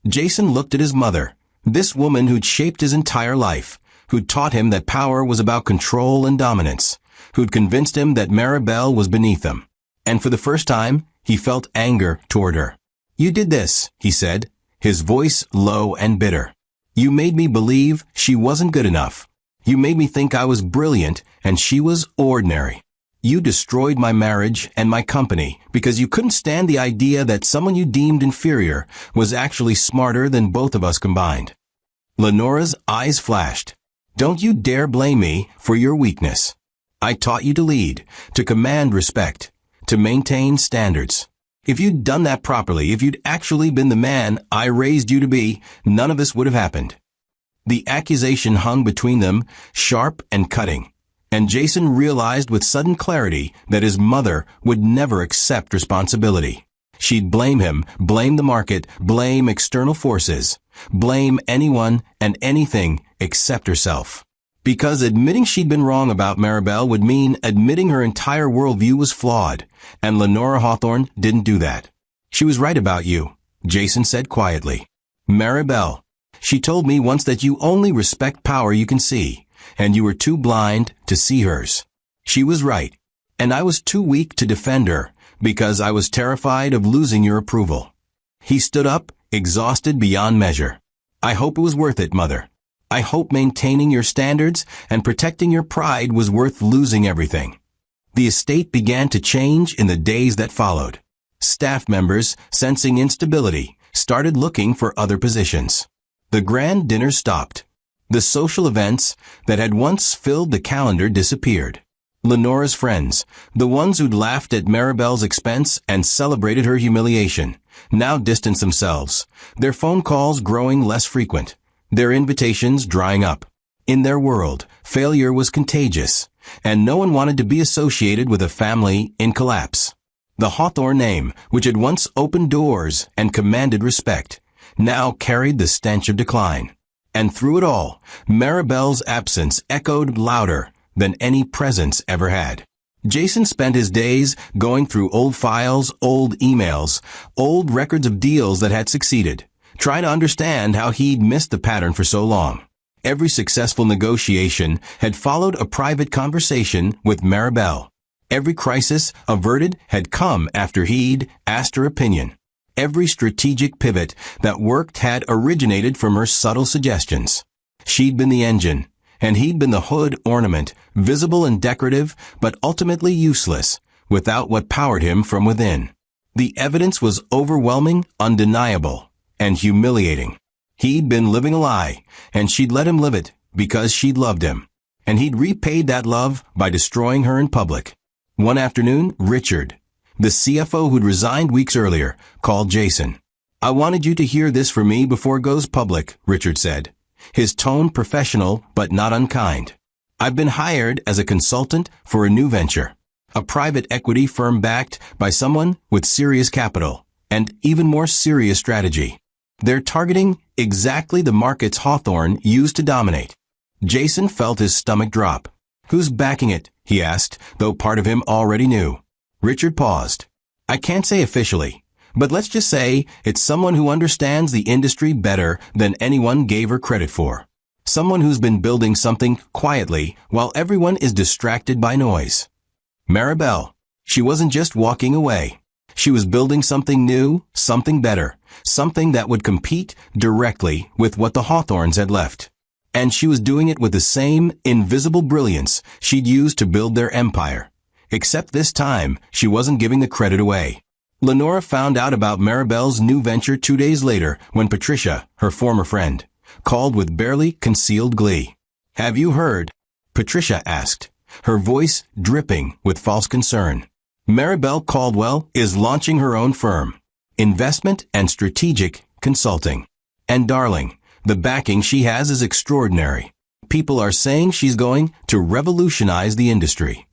Jason looked at his mother, this woman who'd shaped his entire life, who'd taught him that power was about control and dominance, who'd convinced him that Maribel was beneath him. And for the first time, he felt anger toward her. You did this, he said, his voice low and bitter. You made me believe she wasn't good enough. You made me think I was brilliant and she was ordinary. You destroyed my marriage and my company because you couldn't stand the idea that someone you deemed inferior was actually smarter than both of us combined. Lenora's eyes flashed. Don't you dare blame me for your weakness. I taught you to lead, to command respect, to maintain standards. If you'd done that properly, if you'd actually been the man I raised you to be, none of this would have happened. The accusation hung between them, sharp and cutting. And Jason realized with sudden clarity that his mother would never accept responsibility. She'd blame him, blame the market, blame external forces, blame anyone and anything except herself. Because admitting she'd been wrong about Maribel would mean admitting her entire worldview was flawed, and Lenora Hawthorne didn't do that. She was right about you, Jason said quietly. Maribel. She told me once that you only respect power you can see, and you were too blind to see hers. She was right, and I was too weak to defend her, because I was terrified of losing your approval. He stood up, exhausted beyond measure. I hope it was worth it, Mother. I hope maintaining your standards and protecting your pride was worth losing everything. The estate began to change in the days that followed. Staff members, sensing instability, started looking for other positions. The grand dinner stopped. The social events that had once filled the calendar disappeared. Lenora's friends, the ones who'd laughed at Maribel's expense and celebrated her humiliation, now distanced themselves, their phone calls growing less frequent, their invitations drying up. In their world, failure was contagious, and no one wanted to be associated with a family in collapse. The Hawthorne name, which had once opened doors and commanded respect, now carried the stench of decline. And through it all, Maribel's absence echoed louder than any presence ever had. Jason spent his days going through old files, old emails, old records of deals that had succeeded, trying to understand how he'd missed the pattern for so long. Every successful negotiation had followed a private conversation with Maribel. Every crisis averted had come after he'd asked her opinion. Every strategic pivot that worked had originated from her subtle suggestions. She'd been the engine, and he'd been the hood ornament, visible and decorative, but ultimately useless, without what powered him from within. The evidence was overwhelming, undeniable, and humiliating. He'd been living a lie, and she'd let him live it because she'd loved him. And he'd repaid that love by destroying her in public. One afternoon, Richard, the CFO who'd resigned weeks earlier, called Jason. I wanted you to hear this for me before it goes public, Richard said, his tone professional but not unkind. I've been hired as a consultant for a new venture, a private equity firm backed by someone with serious capital and even more serious strategy. They're targeting exactly the markets Hawthorne used to dominate. Jason felt his stomach drop. Who's backing it? He asked, though part of him already knew. Richard paused. I can't say officially, but let's just say it's someone who understands the industry better than anyone gave her credit for. Someone who's been building something quietly while everyone is distracted by noise. Maribel. She wasn't just walking away. She was building something new, something better, something that would compete directly with what the Hawthornes had left. And she was doing it with the same invisible brilliance she'd used to build their empire. Except this time, she wasn't giving the credit away. Lenora found out about Maribel's new venture 2 days later when Patricia, her former friend, called with barely concealed glee. Have you heard? Patricia asked, her voice dripping with false concern. Maribel Caldwell is launching her own firm, Investment and Strategic Consulting. And darling, the backing she has is extraordinary. People are saying she's going to revolutionize the industry.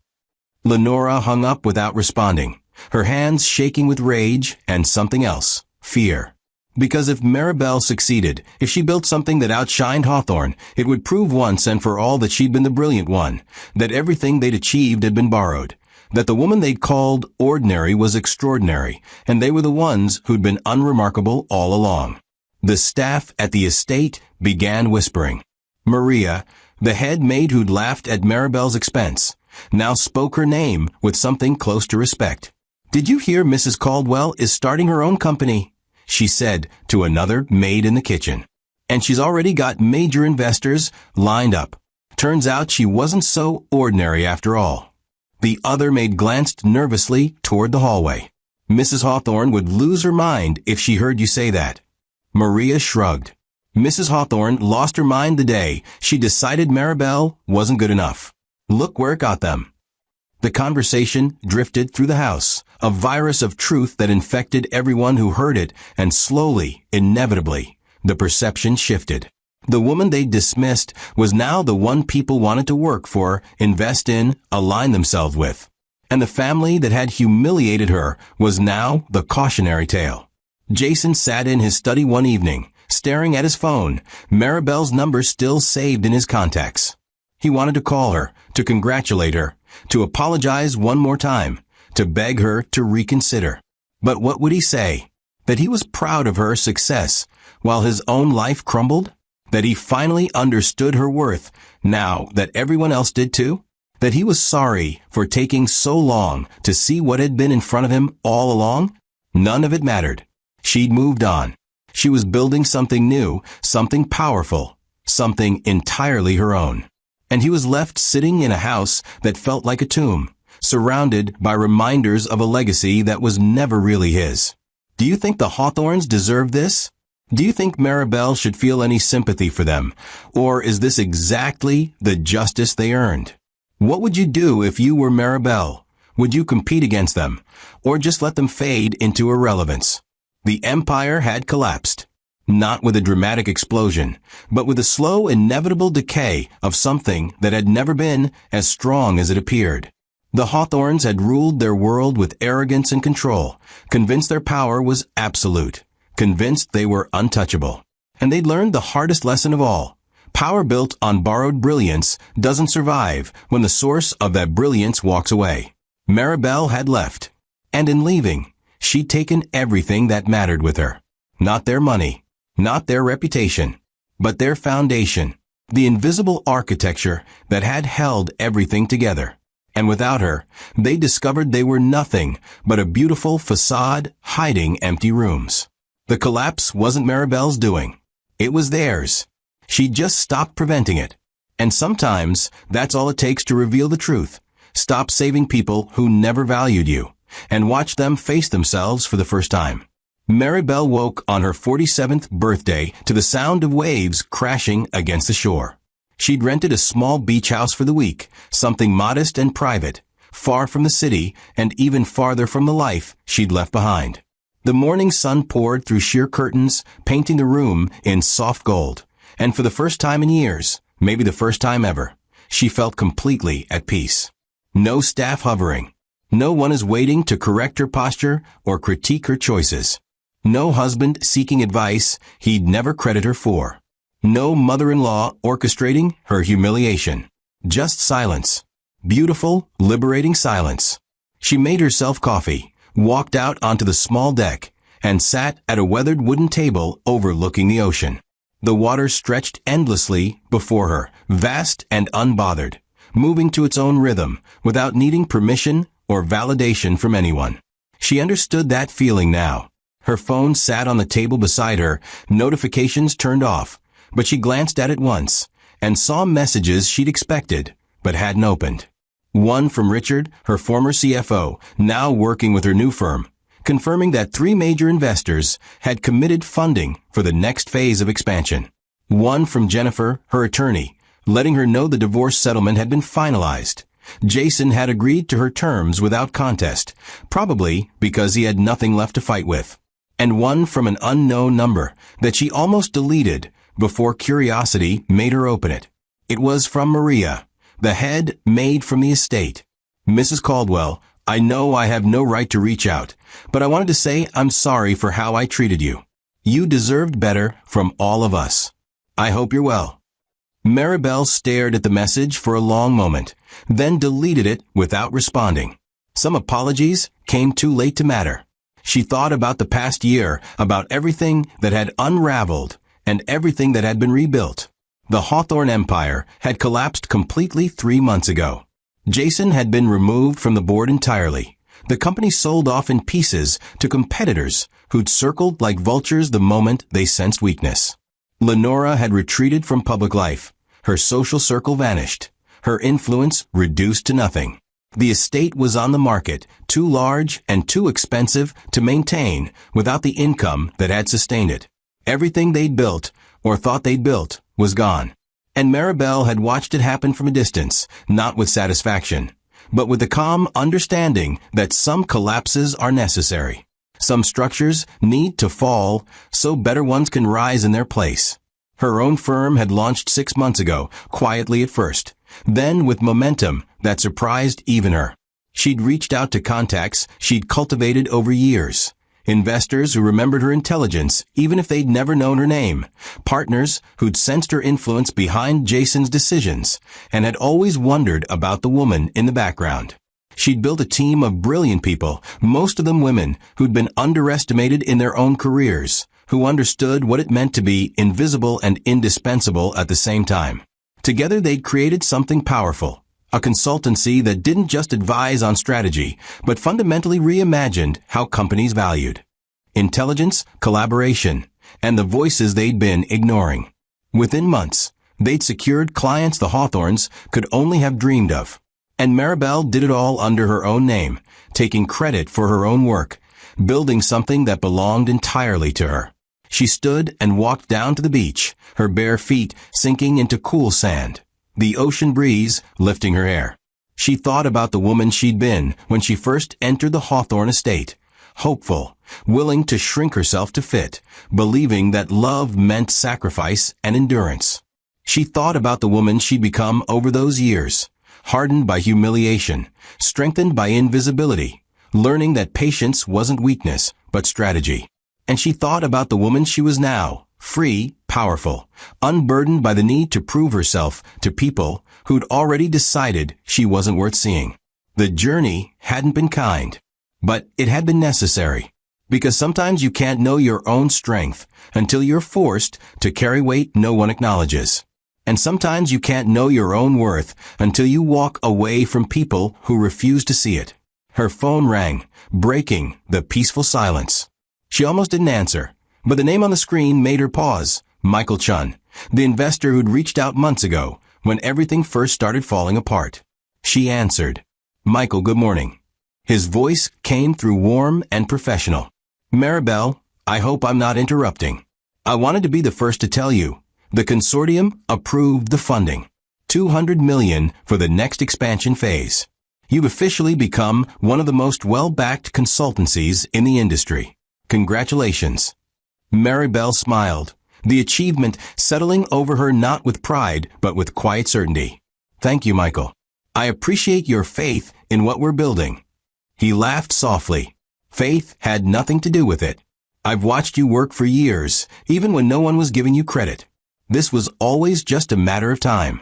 Lenora hung up without responding, her hands shaking with rage and something else, fear. Because if Maribel succeeded, if she built something that outshined Hawthorne, it would prove once and for all that she'd been the brilliant one, that everything they'd achieved had been borrowed, that the woman they'd called ordinary was extraordinary, and they were the ones who'd been unremarkable all along. The staff at the estate began whispering. Maria, the head maid who'd laughed at Maribel's expense, now spoke her name with something close to respect. Did you hear Mrs. Caldwell is starting her own company? She said to another maid in the kitchen. And she's already got major investors lined up. Turns out she wasn't so ordinary after all. The other maid glanced nervously toward the hallway. Mrs. Hawthorne would lose her mind if she heard you say that. Maria shrugged. Mrs. Hawthorne lost her mind the day she decided Maribel wasn't good enough. Look where it got them. The conversation drifted through the house, a virus of truth that infected everyone who heard it, and slowly, inevitably, the perception shifted. The woman they dismissed was now the one people wanted to work for, invest in, align themselves with. And the family that had humiliated her was now the cautionary tale. Jason sat in his study one evening, staring at his phone, Maribel's number still saved in his contacts. He wanted to call her, to congratulate her, to apologize one more time, to beg her to reconsider. But what would he say? That he was proud of her success while his own life crumbled? That he finally understood her worth now that everyone else did too? That he was sorry for taking so long to see what had been in front of him all along? None of it mattered. She'd moved on. She was building something new, something powerful, something entirely her own. And he was left sitting in a house that felt like a tomb, surrounded by reminders of a legacy that was never really his. Do you think the Hawthorns deserve this? Do you think Maribel should feel any sympathy for them? Or is this exactly the justice they earned? What would you do if you were Maribel? Would you compete against them? Or just let them fade into irrelevance? The empire had collapsed. Not with a dramatic explosion, but with a slow, inevitable decay of something that had never been as strong as it appeared. The Hawthorns had ruled their world with arrogance and control, convinced their power was absolute, convinced they were untouchable. And they'd learned the hardest lesson of all. Power built on borrowed brilliance doesn't survive when the source of that brilliance walks away. Maribel had left. And in leaving, she'd taken everything that mattered with her. Not their money, not their reputation, but their foundation, the invisible architecture that had held everything together. And without her, they discovered they were nothing but a beautiful facade hiding empty rooms. The collapse wasn't Maribel's doing. It was theirs. She just stopped preventing it. And sometimes that's all it takes to reveal the truth. Stop saving people who never valued you, and watch them face themselves for the first time. Maribel woke on her 47th birthday to the sound of waves crashing against the shore. She'd rented a small beach house for the week, something modest and private, far from the city and even farther from the life she'd left behind. The morning sun poured through sheer curtains, painting the room in soft gold. And for the first time in years, maybe the first time ever, she felt completely at peace. No staff hovering. No one is waiting to correct her posture or critique her choices. No husband seeking advice he'd never credit her for. No mother-in-law orchestrating her humiliation. Just silence. Beautiful, liberating silence. She made herself coffee, walked out onto the small deck, and sat at a weathered wooden table overlooking the ocean. The water stretched endlessly before her, vast and unbothered, moving to its own rhythm, without needing permission or validation from anyone. She understood that feeling now. Her phone sat on the table beside her, notifications turned off, but she glanced at it once, and saw messages she'd expected, but hadn't opened. One from Richard, her former CFO, now working with her new firm, confirming that 3 major investors had committed funding for the next phase of expansion. One from Jennifer, her attorney, letting her know the divorce settlement had been finalized. Jason had agreed to her terms without contest, probably because he had nothing left to fight with. And one from an unknown number that she almost deleted before curiosity made her open it. It was from Maria, the head maid from the estate. Mrs. Caldwell, I know I have no right to reach out, but I wanted to say I'm sorry for how I treated you. You deserved better from all of us. I hope you're well. Maribel stared at the message for a long moment, then deleted it without responding. Some apologies came too late to matter. She thought about the past year, about everything that had unraveled and everything that had been rebuilt. The Hawthorne Empire had collapsed completely 3 months ago. Jason had been removed from the board entirely. The company sold off in pieces to competitors who'd circled like vultures the moment they sensed weakness. Lenora had retreated from public life. Her social circle vanished. Her influence reduced to nothing. The estate was on the market, too large and too expensive to maintain without the income that had sustained it. Everything they'd built, or thought they'd built, was gone. And Maribel had watched it happen from a distance, not with satisfaction, but with the calm understanding that some collapses are necessary. Some structures need to fall so better ones can rise in their place. Her own firm had launched 6 months ago, quietly at first, then with momentum that surprised even her. She'd reached out to contacts she'd cultivated over years. Investors who remembered her intelligence, even if they'd never known her name. Partners who'd sensed her influence behind Jason's decisions and had always wondered about the woman in the background. She'd built a team of brilliant people, most of them women, who'd been underestimated in their own careers, who understood what it meant to be invisible and indispensable at the same time. Together they'd created something powerful, a consultancy that didn't just advise on strategy, but fundamentally reimagined how companies valued intelligence, collaboration, and the voices they'd been ignoring. Within months, they'd secured clients the Hawthorns could only have dreamed of. And Maribel did it all under her own name, taking credit for her own work, building something that belonged entirely to her. She stood and walked down to the beach, her bare feet sinking into cool sand, the ocean breeze lifting her hair. She thought about the woman she'd been when she first entered the Hawthorne estate, hopeful, willing to shrink herself to fit, believing that love meant sacrifice and endurance. She thought about the woman she'd become over those years, hardened by humiliation, strengthened by invisibility, learning that patience wasn't weakness, but strategy. And she thought about the woman she was now, free, powerful, unburdened by the need to prove herself to people who'd already decided she wasn't worth seeing. The journey hadn't been kind, but it had been necessary. Because sometimes you can't know your own strength until you're forced to carry weight no one acknowledges. And sometimes you can't know your own worth until you walk away from people who refuse to see it. Her phone rang, breaking the peaceful silence. She almost didn't answer, but the name on the screen made her pause. Michael Chun, the investor who'd reached out months ago when everything first started falling apart. She answered. Michael, good morning. His voice came through warm and professional. Maribel, I hope I'm not interrupting. I wanted to be the first to tell you. The consortium approved the funding. $200 million for the next expansion phase. You've officially become one of the most well-backed consultancies in the industry. Congratulations. Maribel smiled, the achievement settling over her not with pride, but with quiet certainty. Thank you, Michael. I appreciate your faith in what we're building. He laughed softly. Faith had nothing to do with it. I've watched you work for years, even when no one was giving you credit. This was always just a matter of time.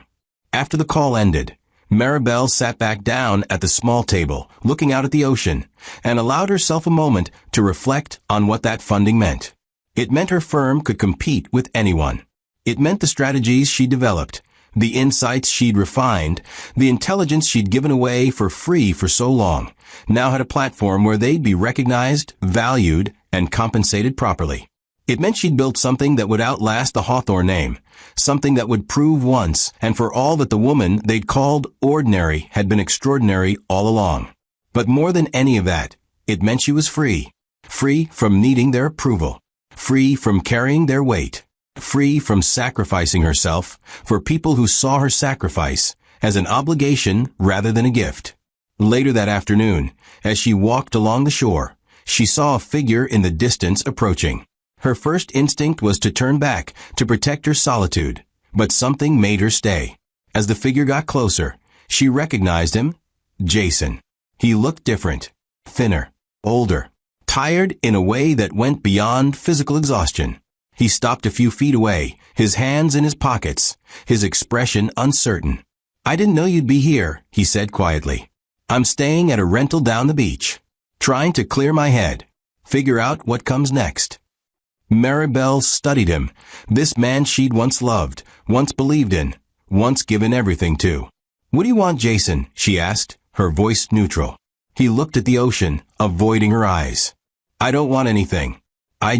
After the call ended, Maribel sat back down at the small table, looking out at the ocean, and allowed herself a moment to reflect on what that funding meant. It meant her firm could compete with anyone. It meant the strategies she developed, the insights she'd refined, the intelligence she'd given away for free for so long, now had a platform where they'd be recognized, valued, and compensated properly. It meant she'd built something that would outlast the Hawthorne name, something that would prove once and for all that the woman they'd called ordinary had been extraordinary all along. But more than any of that, it meant she was free. Free from needing their approval. Free from carrying their weight. Free from sacrificing herself for people who saw her sacrifice as an obligation rather than a gift. Later that afternoon, as she walked along the shore, she saw a figure in the distance approaching. Her first instinct was to turn back to protect her solitude, but something made her stay. As the figure got closer, she recognized him. Jason. He looked different, thinner, older, tired in a way that went beyond physical exhaustion. He stopped a few feet away, his hands in his pockets, his expression uncertain. I didn't know you'd be here, he said quietly. I'm staying at a rental down the beach, trying to clear my head, figure out what comes next. Maribel studied him, this man she'd once loved, once believed in, once given everything to. What do you want, Jason? She asked, her voice neutral. He looked at the ocean, avoiding her eyes. I don't want anything. I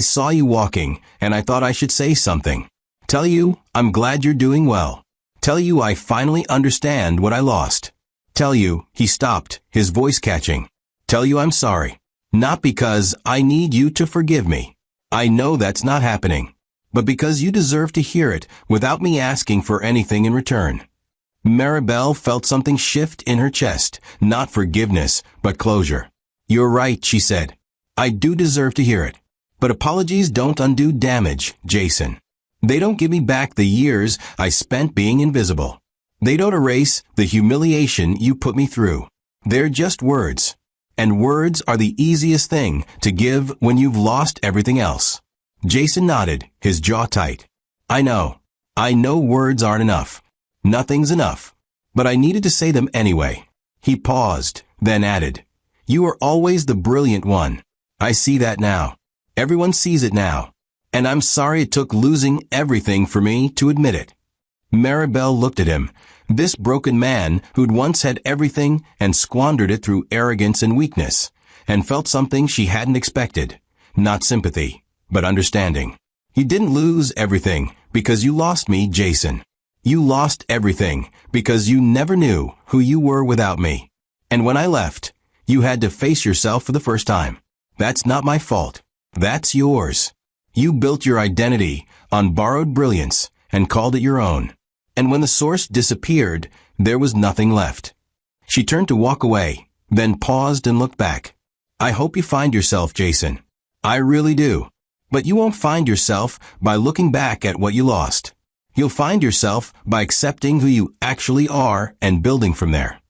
saw you walking, and I thought I should say something. Tell you, I'm glad you're doing well. Tell you I finally understand what I lost. Tell you, he stopped, his voice catching. Tell you I'm sorry. Not because I need you to forgive me. I know that's not happening. But because you deserve to hear it without me asking for anything in return. Maribel felt something shift in her chest, not forgiveness, but closure. You're right, she said. I do deserve to hear it. But apologies don't undo damage, Jason. They don't give me back the years I spent being invisible. They don't erase the humiliation you put me through. They're just words. And words are the easiest thing to give when you've lost everything else. Jason nodded, his jaw tight. I know words aren't enough. Nothing's enough. But I needed to say them anyway. He paused, then added, "You are always the brilliant one. I see that now. Everyone sees it now. And I'm sorry it took losing everything for me to admit it." Maribel looked at him, this broken man who'd once had everything and squandered it through arrogance and weakness, and felt something she hadn't expected. Not sympathy, but understanding. "You didn't lose everything because you lost me, Jason. You lost everything because you never knew who you were without me. And when I left, you had to face yourself for the first time. That's not my fault. That's yours. You built your identity on borrowed brilliance and called it your own. And when the source disappeared, there was nothing left." She turned to walk away, then paused and looked back. "I hope you find yourself, Jason. I really do. But you won't find yourself by looking back at what you lost. You'll find yourself by accepting who you actually are and building from there."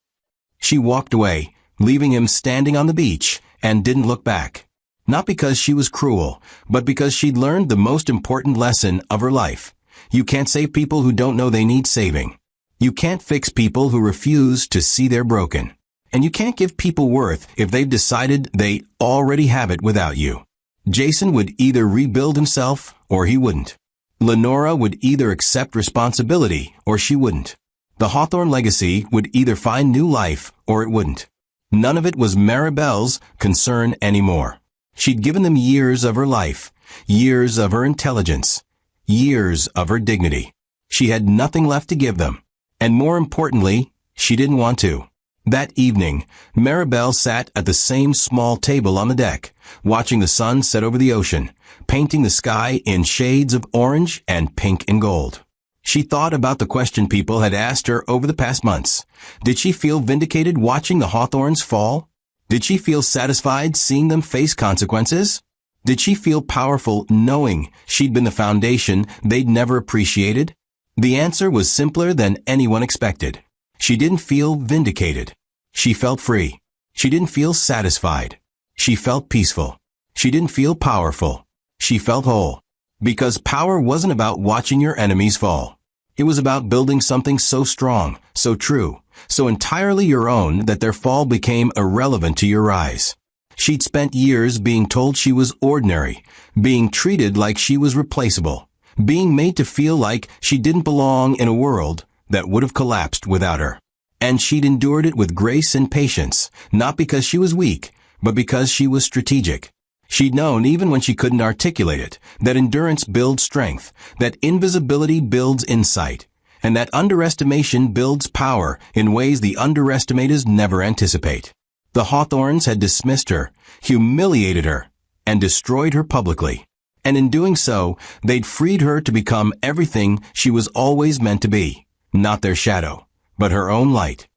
She walked away, leaving him standing on the beach, and didn't look back. Not because she was cruel, but because she'd learned the most important lesson of her life. You can't save people who don't know they need saving. You can't fix people who refuse to see they're broken. And you can't give people worth if they've decided they already have it without you. Jason would either rebuild himself or he wouldn't. Lenora would either accept responsibility or she wouldn't. The Hawthorne legacy would either find new life or it wouldn't. None of it was Maribel's concern anymore. She'd given them years of her life, years of her intelligence, years of her dignity. She had nothing left to give them. And more importantly, she didn't want to. That evening, Maribel sat at the same small table on the deck, watching the sun set over the ocean, painting the sky in shades of orange and pink and gold. She thought about the question people had asked her over the past months. Did she feel vindicated watching the Hawthorns fall? Did she feel satisfied seeing them face consequences? Did she feel powerful knowing she'd been the foundation they'd never appreciated? The answer was simpler than anyone expected. She didn't feel vindicated. She felt free. She didn't feel satisfied. She felt peaceful. She didn't feel powerful. She felt whole. Because power wasn't about watching your enemies fall. It was about building something so strong, so true, so entirely your own that their fall became irrelevant to your rise. She'd spent years being told she was ordinary, being treated like she was replaceable, being made to feel like she didn't belong in a world that would have collapsed without her. And she'd endured it with grace and patience, not because she was weak, but because she was strategic. She'd known, even when she couldn't articulate it, that endurance builds strength, that invisibility builds insight, and that underestimation builds power in ways the underestimators never anticipate. The Hawthorns had dismissed her, humiliated her, and destroyed her publicly. And in doing so, they'd freed her to become everything she was always meant to be. Not their shadow, but her own light.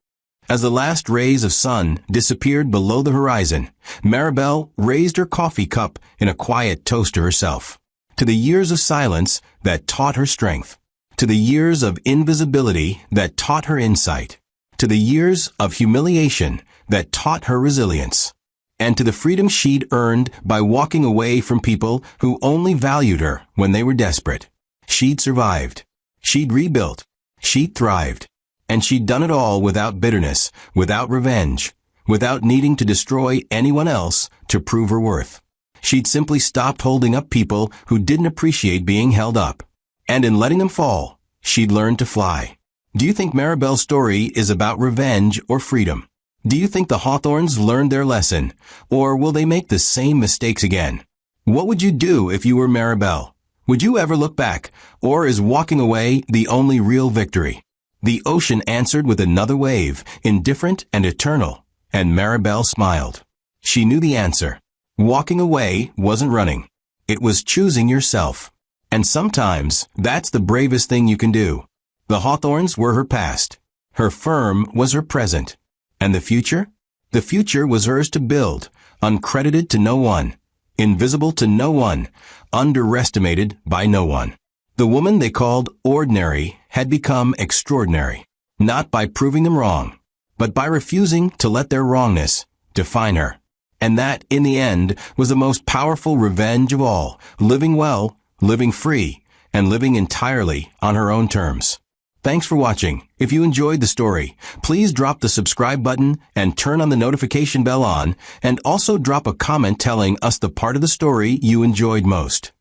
As the last rays of sun disappeared below the horizon, Maribel raised her coffee cup in a quiet toast to herself. To the years of silence that taught her strength. To the years of invisibility that taught her insight. To the years of humiliation that taught her resilience. And to the freedom she'd earned by walking away from people who only valued her when they were desperate. She'd survived. She'd rebuilt. She'd thrived. And she'd done it all without bitterness, without revenge, without needing to destroy anyone else to prove her worth. She'd simply stopped holding up people who didn't appreciate being held up. And in letting them fall, she'd learned to fly. Do you think Maribel's story is about revenge or freedom? Do you think the Hawthorns learned their lesson, or will they make the same mistakes again? What would you do if you were Maribel? Would you ever look back, or is walking away the only real victory? The ocean answered with another wave, indifferent and eternal, and Maribel smiled. She knew the answer. Walking away wasn't running. It was choosing yourself. And sometimes that's the bravest thing you can do. The Hawthorns were her past. Her firm was her present. And the future? The future was hers to build, uncredited to no one, invisible to no one, underestimated by no one. The woman they called ordinary had become extraordinary, not by proving them wrong, but by refusing to let their wrongness define her. And that, in the end, was the most powerful revenge of all, living well, living free, and living entirely on her own terms. Thanks for watching. If you enjoyed the story, please drop the subscribe button and turn on the notification bell on, and also drop a comment telling us the part of the story you enjoyed most.